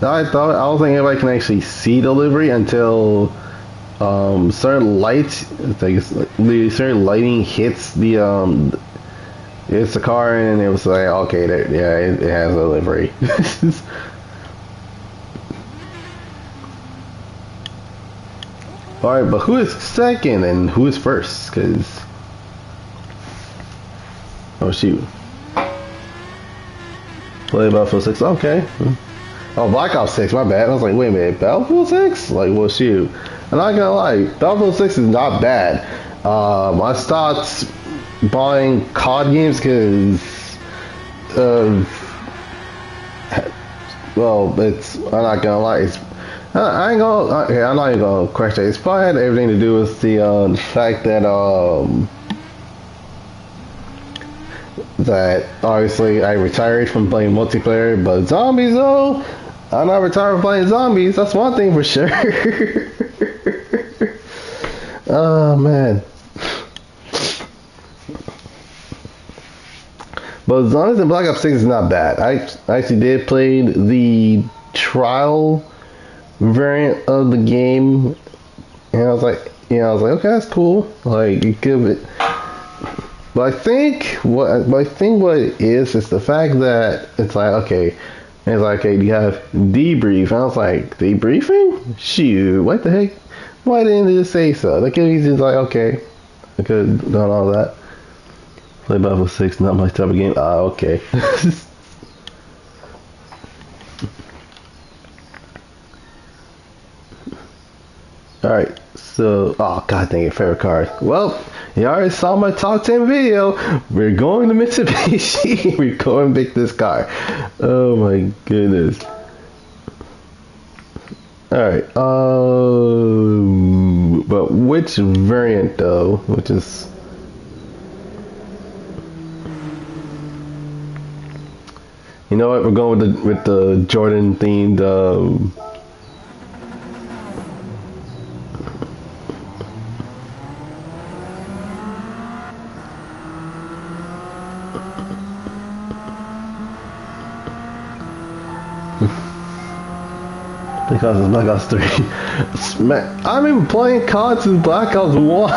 was thinking if I can actually see the livery until certain lights, the certain lighting hits the it's the car, and it was like, okay, yeah, it has a livery. All right, but who is second and who is first? Cause oh shoot, play Battlefield 6. Okay. Oh, Black Ops 6. My bad. I was like, wait a minute, Battlefield 6? Like, well, shoot. I'm not gonna lie, Battlefield 6 is not bad. I stopped buying COD games because well, I'm not gonna lie, I ain't gonna, okay, I'm not even gonna question it. It's probably had everything to do with the fact that that obviously I retired from playing multiplayer, but zombies though, I'm not retired from playing zombies. That's one thing for sure. Oh man. But Zombies in Black Ops 6 is not bad. I actually did play the trial variant of the game, and I was like, okay, that's cool. Like, you give it. But I think what it is the fact that it's like, okay, you have debrief, and I was like, debriefing? Shoot, what the heck? Why didn't they just say so? They could have just like, okay, I could have done all that. Play Battlefield 6, not my type of game. Ah, okay. Alright, so, oh god dang it, favorite card. Well, you already saw my top 10 video. We're going to Mitsubishi. We're going to pick this car. Oh my goodness. Alright, but which variant though? Which is... You know what? We're going with the Jordan themed. Because it's Black Ops 3. Man, I've been playing COD since Black Ops 1.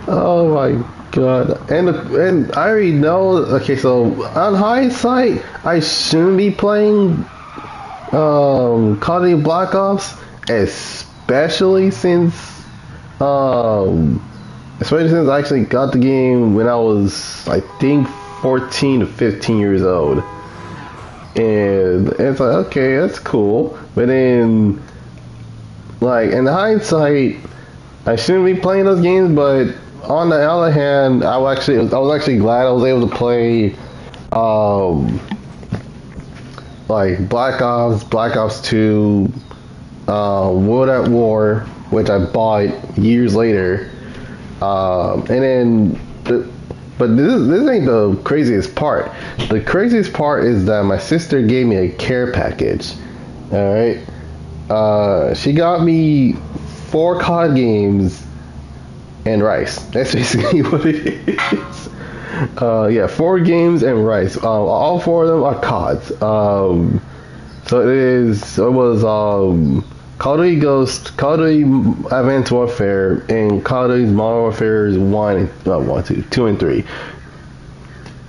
Oh my god. And I already know, okay, so on hindsight, I shouldn't be playing Call of Duty Black Ops, especially since I actually got the game when I was, I think, 14 to 15 years old. And it's like, okay, that's cool. But then, like, in hindsight, I shouldn't be playing those games, but on the other hand, I was actually glad I was able to play, like Black Ops 2, World at War, which I bought years later, and then, but this ain't the craziest part. The craziest part is that my sister gave me a care package. All right, she got me 4 COD games and rice. That's basically what it is. Yeah, 4 games and rice. All 4 of them are CODs. So it was Call of Duty Ghost, Call of Duty Advanced Warfare, and Call of Duty Modern Warfare 2 and 3.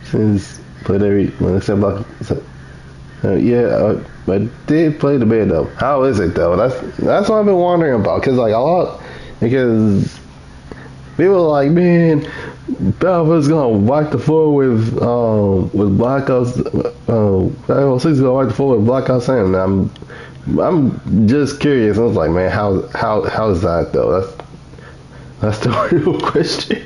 Since played every except Black. I did play the beta though. How is it though? That's what I've been wondering about. Because People are like, man, Battlefield gonna wipe the floor with Black Ops. Battlefield 6 is gonna wipe the floor with Black Ops 7. I'm just curious. I was like, man, how's that though? That's the real question.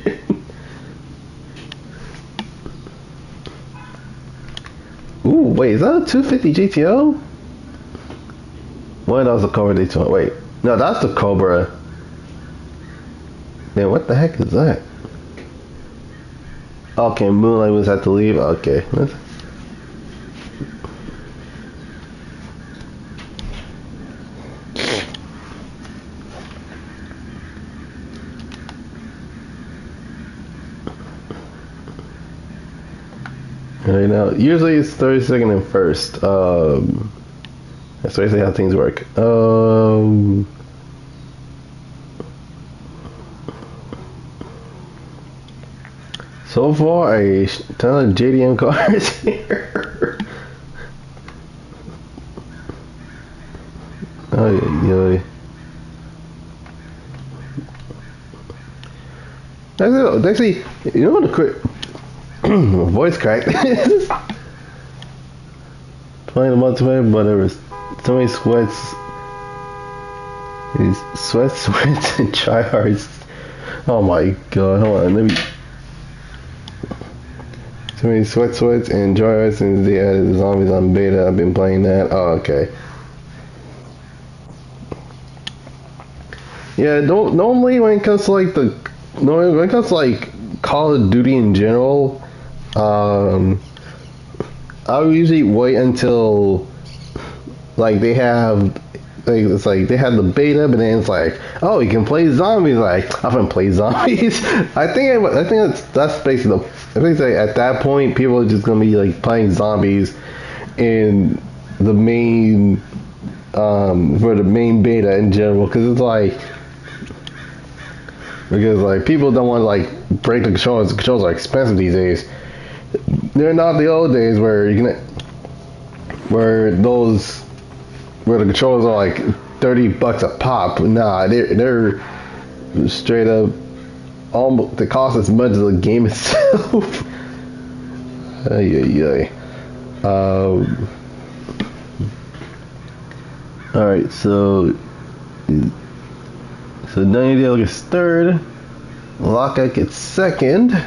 Ooh, wait, is that a 250 GTO? Well, that was a Cobra Daytona. Wait, no, that's the Cobra. Man, what the heck is that? Okay, Moonlight was had to leave. Okay. Right now, usually it's 32nd and first. That's basically how things work. So far, a ton of JDM cars here. Oh yeah. Actually, you know what the quick voice crack. Playing the multiplayer, but there was so many sweats. These sweats, and tryhards. Oh my god! Hold on, let me. So many sweats and tryhards since they added zombies on beta. I've been playing that. Oh, okay. Yeah, normally when it comes to like when it comes to like Call of Duty in general, I would usually wait until like they have like it's like they have the beta, but then it's like, oh, you can play zombies. Like I haven't played zombies. I think that's basically I think like, at that point people are just gonna be like playing zombies in the main for the main beta in general, because people don't want to like break the controllers. The controllers are expensive these days. They're not the old days where where the controllers are like $30 a pop. Nah, they're straight up almost the cost as much as the game itself. Ay. All right, so 90 Day gets third, Lockout gets second.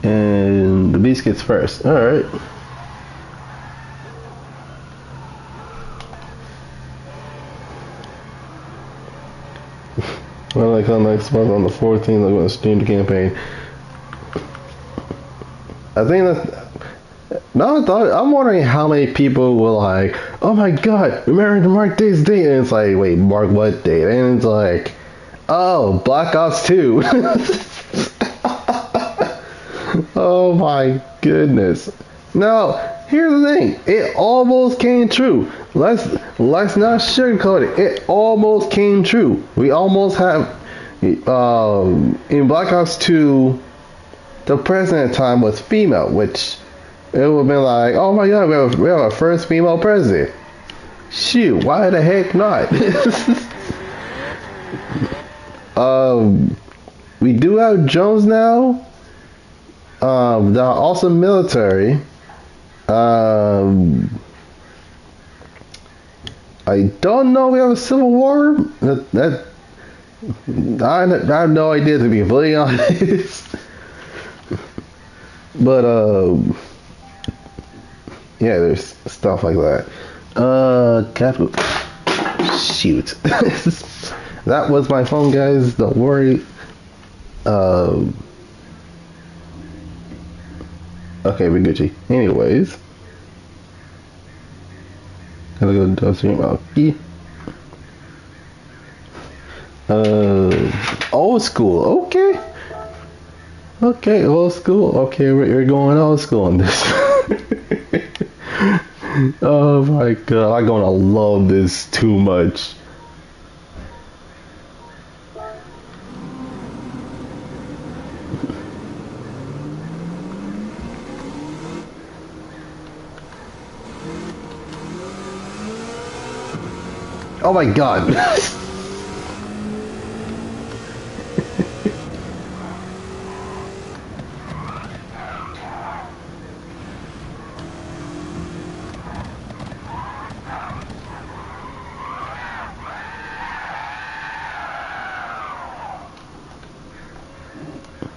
And the Beast gets first. All right. Well, like on next month on the 14th, I'm going to stream the campaign. I think that. Now I'm wondering how many people will like, oh my god, remember to mark this date, and it's like, wait, mark what date? And it's like, oh, Black Ops 2. Oh my goodness. No, here's the thing. It almost came true. Let's not sugarcoat it. It almost came true. We almost have in Black Ops 2, the president at the time was female, which it would have been like, oh my god, we have our first female president. Shoot, why the heck not? We do have Jones now. They're also military. I don't know if we have a civil war. I have no idea, to be completely honest. But yeah, there's stuff like that. Shoot. That was my phone, guys. Don't worry. Okay, we're Gucci. Anyways, gotta go to stream out key. Old school. Okay, old school. Okay, we're going old school on this. Oh my god, I'm gonna love this too much. Oh my god.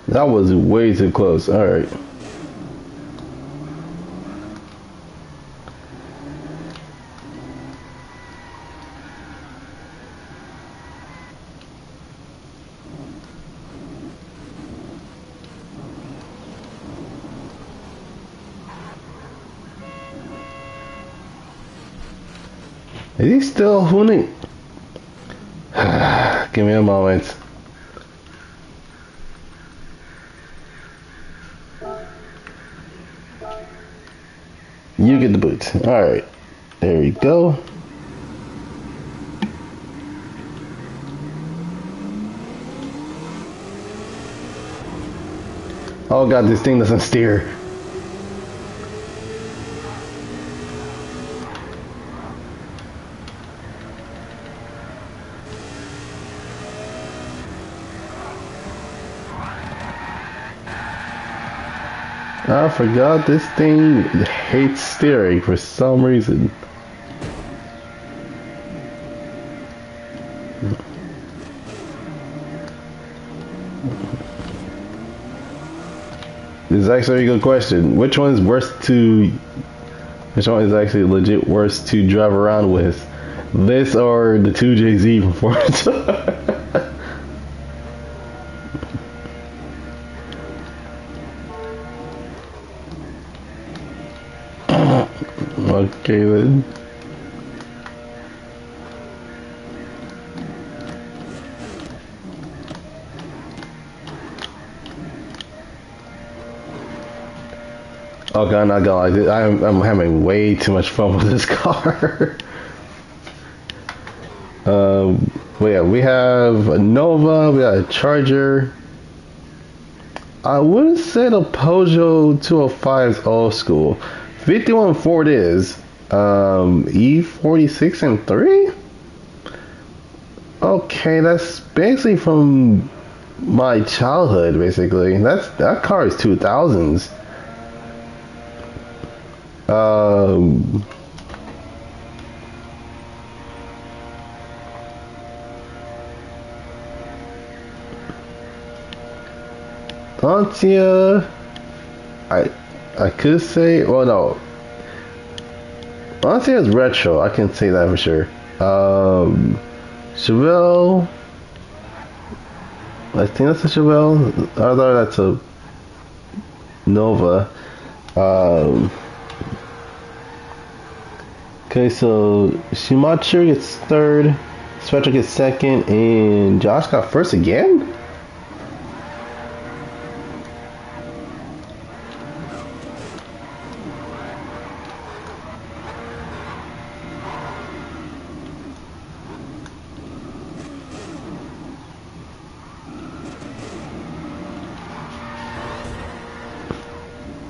That was way too close. Alright. Is he still hooning? Give me a moment. You get the boots. Alright. There we go. Oh god, this thing doesn't steer. I forgot this thing hates steering for some reason. This is actually a good question. Which one is actually legit worse to drive around with? This or the 2JZ from Forza? Okay then. Okay, I'm not gonna lie, I'm having way too much fun with this car. But yeah, we have a Nova, we got a Charger. I wouldn't say the Peugeot 205 is old school. 51 Ford is. E46 and 3? Okay, that's basically from my childhood, basically. That car is 2000s. Lancia, I could say, well no, Lancia is retro, I can say that for sure. Chevelle, I think that's a Chevelle, other that's a Nova. Okay, so Schumacher gets third, Spectre gets second, and Josh got first again?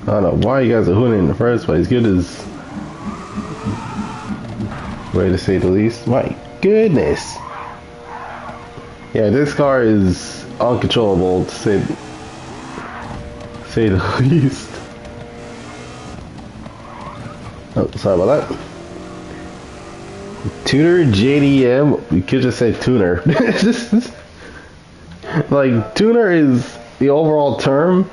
I don't know why you guys are hooting in the first place. Good as way to say the least. My goodness. Yeah, this car is uncontrollable to say the least. Oh, sorry about that. Tuner JDM. We could just say tuner. Like tuner is the overall term.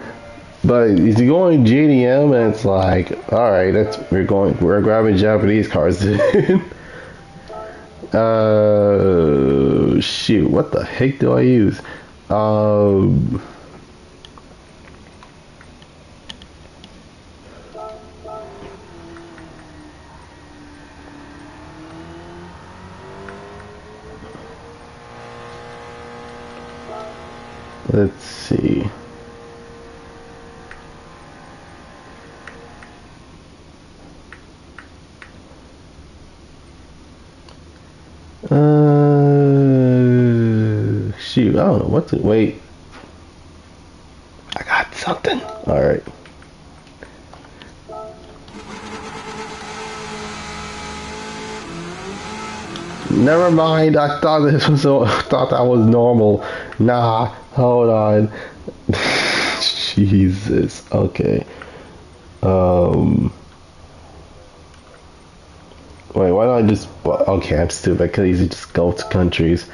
But if you're going JDM, and it's like, all right, we're grabbing Japanese cars. Shoot, what the heck do I use? Let's see. Shoot, I don't know what to wait. something. All right. Never mind. I thought this was thought that was normal. Nah. Hold on. Jesus. Okay. Wait. Why don't I just? Okay, I'm stupid. I could easily just go to countries.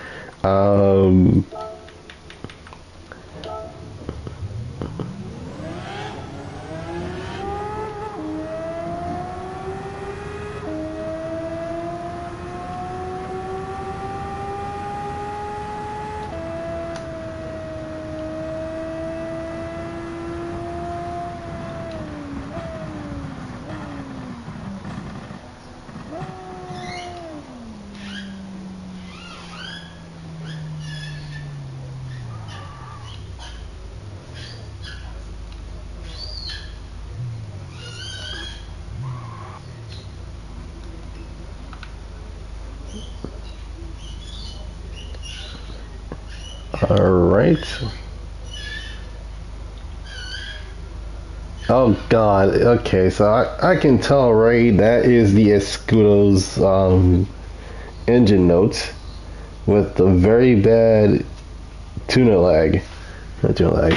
Alright. Oh god, okay, so I can tell, right, that is the Escudo's engine notes with the very bad tuner lag. Not tuner lag.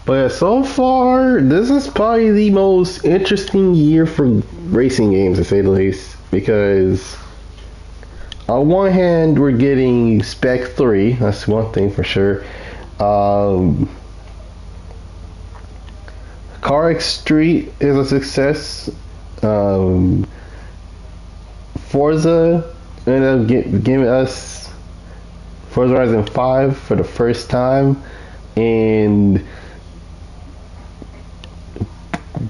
But yeah, so far, this is probably the most interesting year for racing games, to say the least. Because, on one hand, we're getting Spec 3, that's one thing for sure. Car X Street is a success. Forza ended up giving us Forza Horizon 5 for the first time. And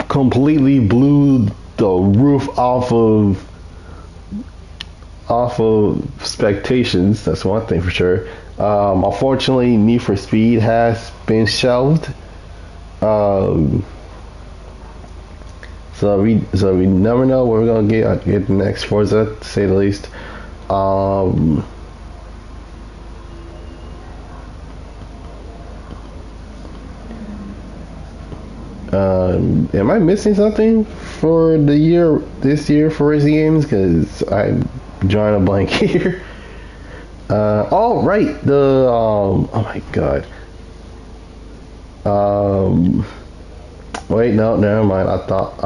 completely blew the roof off of expectations. That's one thing for sure. Unfortunately, Need for Speed has been shelved. So we never know what we're gonna get the next Forza, to say the least. Am I missing something for this year for racing games? Because I'm drawing a blank here. Oh right, oh my god. Wait, no, never mind. I thought.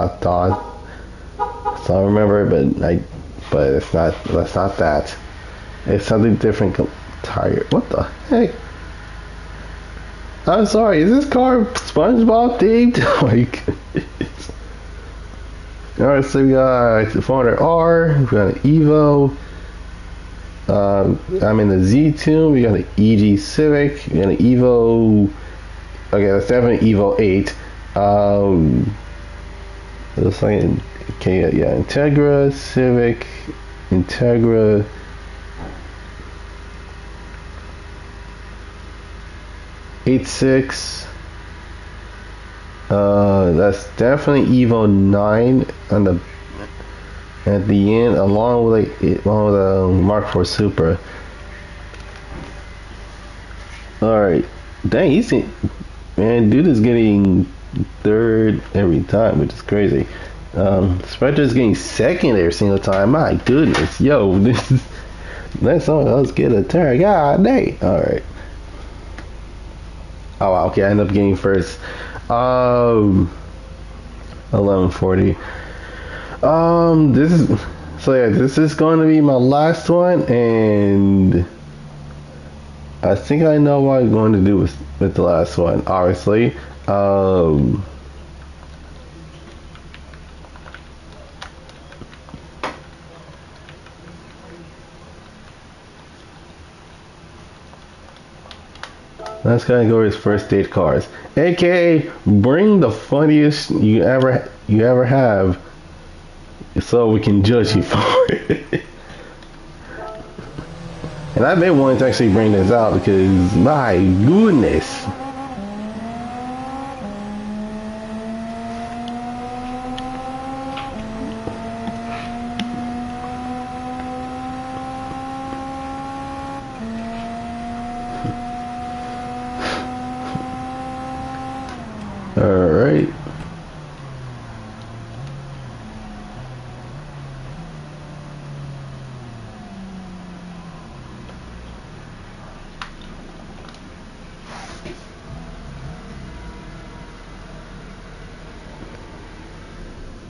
So I remember, but it's not. That's not that. It's something different. Tired. What the heck? I'm sorry, is this car SpongeBob themed? Oh my goodness. Alright, so we got the 400R, we got an Evo, I'm in the Z-Tune, we got an EG Civic, we got an Evo, okay, that's definitely Evo 8. Looks like, okay, yeah, Integra, Civic, Integra, .86. That's definitely Evo 9 on the at the end, along with a Mark IV Supra. All right, dang, man, dude is getting third every time, which is crazy. Spectre's getting second every single time. My goodness, yo, this is let someone else get a turn. God dang. All right. Oh, wow, okay, I end up getting first. 1140. This is going to be my last one, and I think I know what I'm going to do with the last one, obviously. That's gonna go his first date cars, aka bring the funniest you ever have, so we can judge you for it. And I've been wanting to actually bring this out because my goodness. Alright.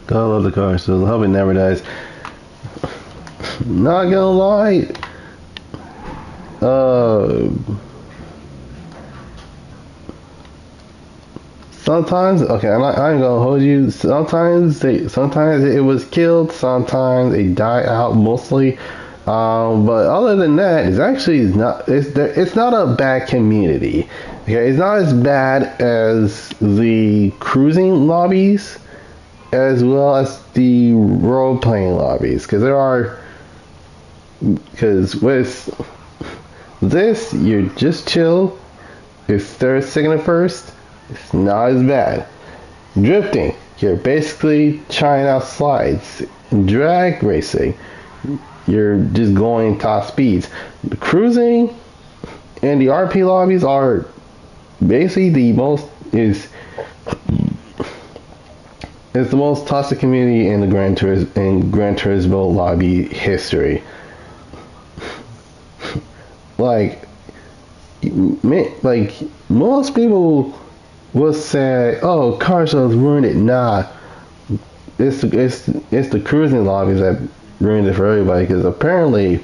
God, I love the car, so I hope it never dies. Not gonna lie. Sometimes, okay, I ain't gonna hold you. Sometimes it was killed. Sometimes it died out mostly. But other than that, it's actually not. It's not a bad community. Okay, it's not as bad as the cruising lobbies, as well as the role playing lobbies, because there are. Because with this, you're just chill. It's third, second, and first. It's not as bad. Drifting, you're basically trying out slides. Drag racing, you're just going top speeds. The cruising and the RP lobbies are basically it's the most toxic community in the Gran Turismo lobby history. Like most people will say, "Oh, car shows ruined it." Nah, it's the cruising lobbies that ruined it for everybody. Because apparently,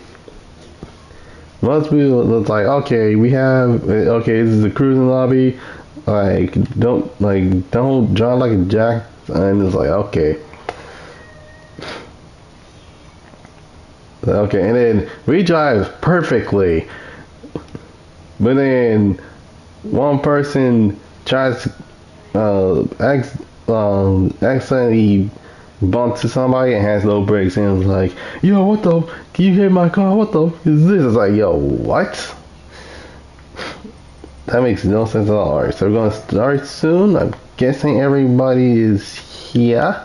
most people it's like, "Okay, this is the cruising lobby. Don't drive like a jack." And it's like, okay, and then we drive perfectly, but then one person tries accidentally bumps to somebody and has no brakes and it's like, yo, what the? Can you hit my car? What the is this? It's like, yo, what? That makes no sense at all. Alright, so we're gonna start soon. I'm guessing everybody is here.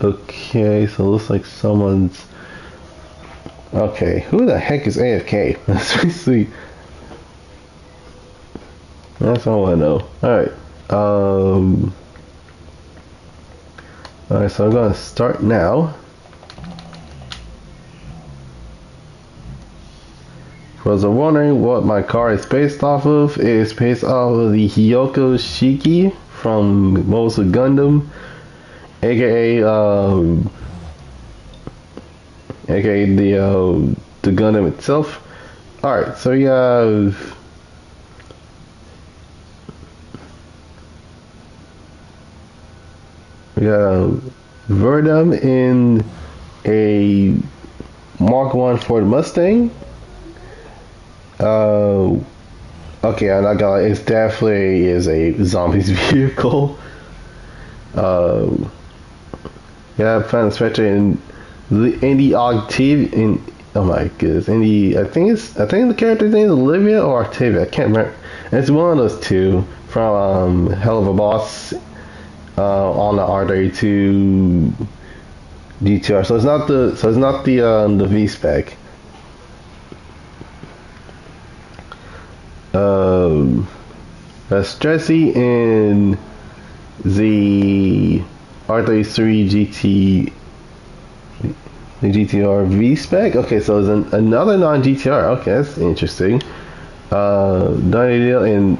Okay, so it looks like someone's. Okay, who the heck is AFK? That's basically. That's all I know. Alright. Alright, so I'm gonna start now. For those wondering what my car is based off of, it's based off of the Hyoko Shiki from Mobile Gundam, aka the Gundam itself. Alright, so we have Verdum in a Mark 1 Ford Mustang. Okay, I'm not gonna lie, it definitely is a zombies vehicle. Yeah, Planet Spectre in the Octavia oh my goodness, I think the character's name is Olivia or Octavia, I can't remember. It's one of those two from Hell of a Boss on the R32 GTR. So it's not the V spec. Stressy in the R33 the GTR V spec. Okay, so it's another non-GTR. Okay, that's interesting. Donnie Deal in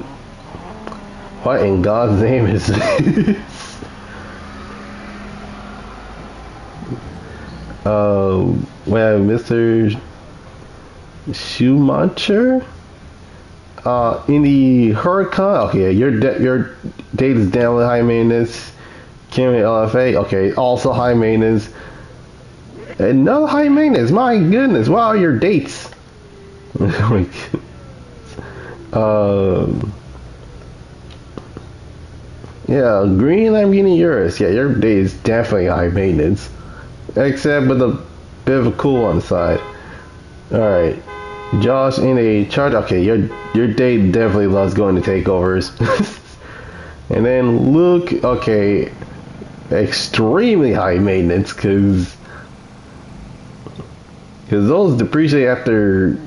what in God's name is this? We have Mr. Schumacher. In the Huracan, okay, your date is definitely high maintenance. Camry LFA, okay, also high maintenance. Another high maintenance, my goodness, wow, your dates. Yeah, green Lamborghini Urus, yeah, your date is definitely high maintenance. Except with a bit of a cool on the side. Alright. Josh in a charge. Okay, your date definitely loves going to takeovers. And then Luke, okay, extremely high maintenance because those depreciate after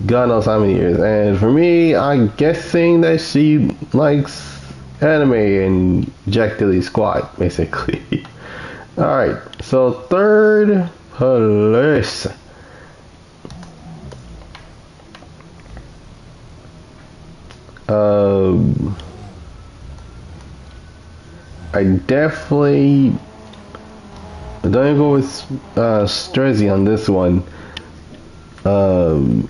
God knows how many years. And for me, I'm guessing that she likes anime and Jack Dilly's squad, basically. Alright, so third place. I definitely don't go with Strezzy on this one. Oh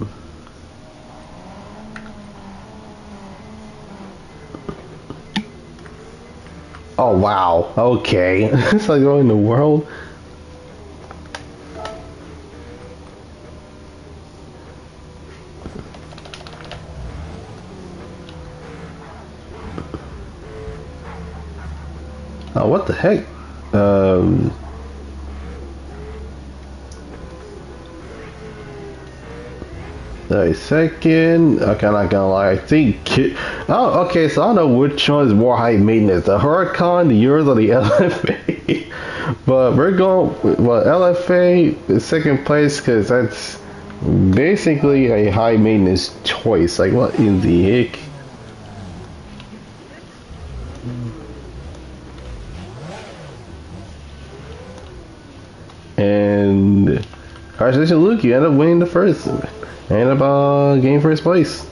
wow, okay. It's like going in the world. Oh, what the heck? A second. Okay, I'm not gonna lie. I think. Oh, okay. So I don't know which one is more high maintenance: the Huracan, the Euros, or the LFA. But we're going. Well, LFA is second place because that's basically a high maintenance choice. Like, what in the heck? And congratulations, Luke. You end up winning the first. End up getting first place.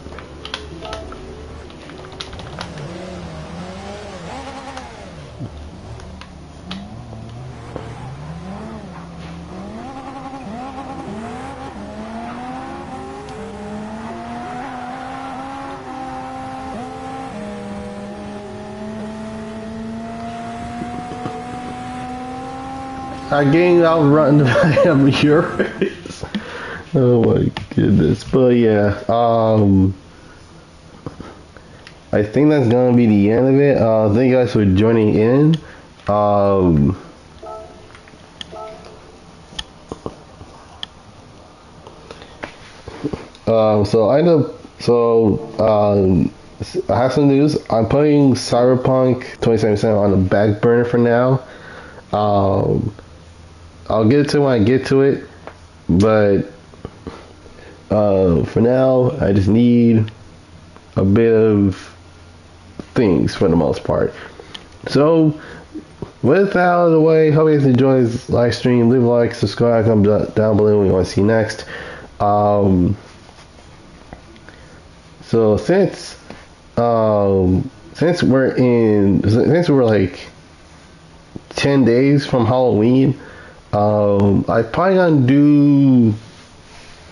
I getting outrun by Euros. Oh my goodness. But yeah, I think that's gonna be the end of it. Thank you guys for joining in. So I know. I have some news. I'm putting Cyberpunk 2077 on the back burner for now. I'll get to it when I get to it, but for now, I just need a bit of things for the most part. So, with that out of the way, hope you guys enjoy this live stream. Leave a like, subscribe, comment down below what you want to see next. So since we're like 10 days from Halloween, I probably gonna do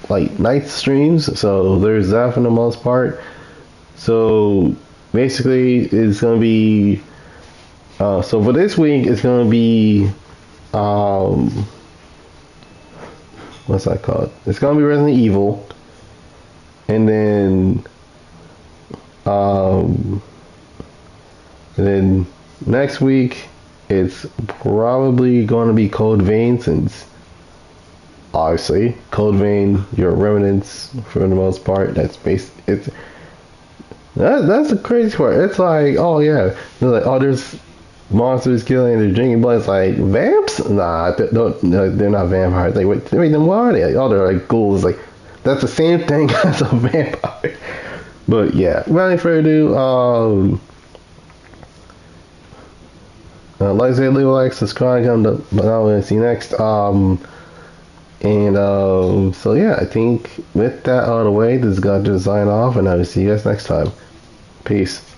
like night streams, so there's that for the most part. So basically it's gonna be so for this week it's gonna be what's that called? It's gonna be Resident Evil, and then next week it's probably going to be Code Vein, since obviously Code Vein, your remnants for the most part. That's the crazy part. It's like, oh yeah, they're like, oh, there's monsters killing, they're drinking blood. It's like vamps? Nah, they're not vampires. Like, wait, then what are they? Like, oh, they're like ghouls. Like, that's the same thing as a vampire. But yeah, without any further ado, like I said, leave a like, subscribe, comment below, and see you next. So yeah, I think with that out of the way, this is Goddrifter sign off, and I will see you guys next time. Peace.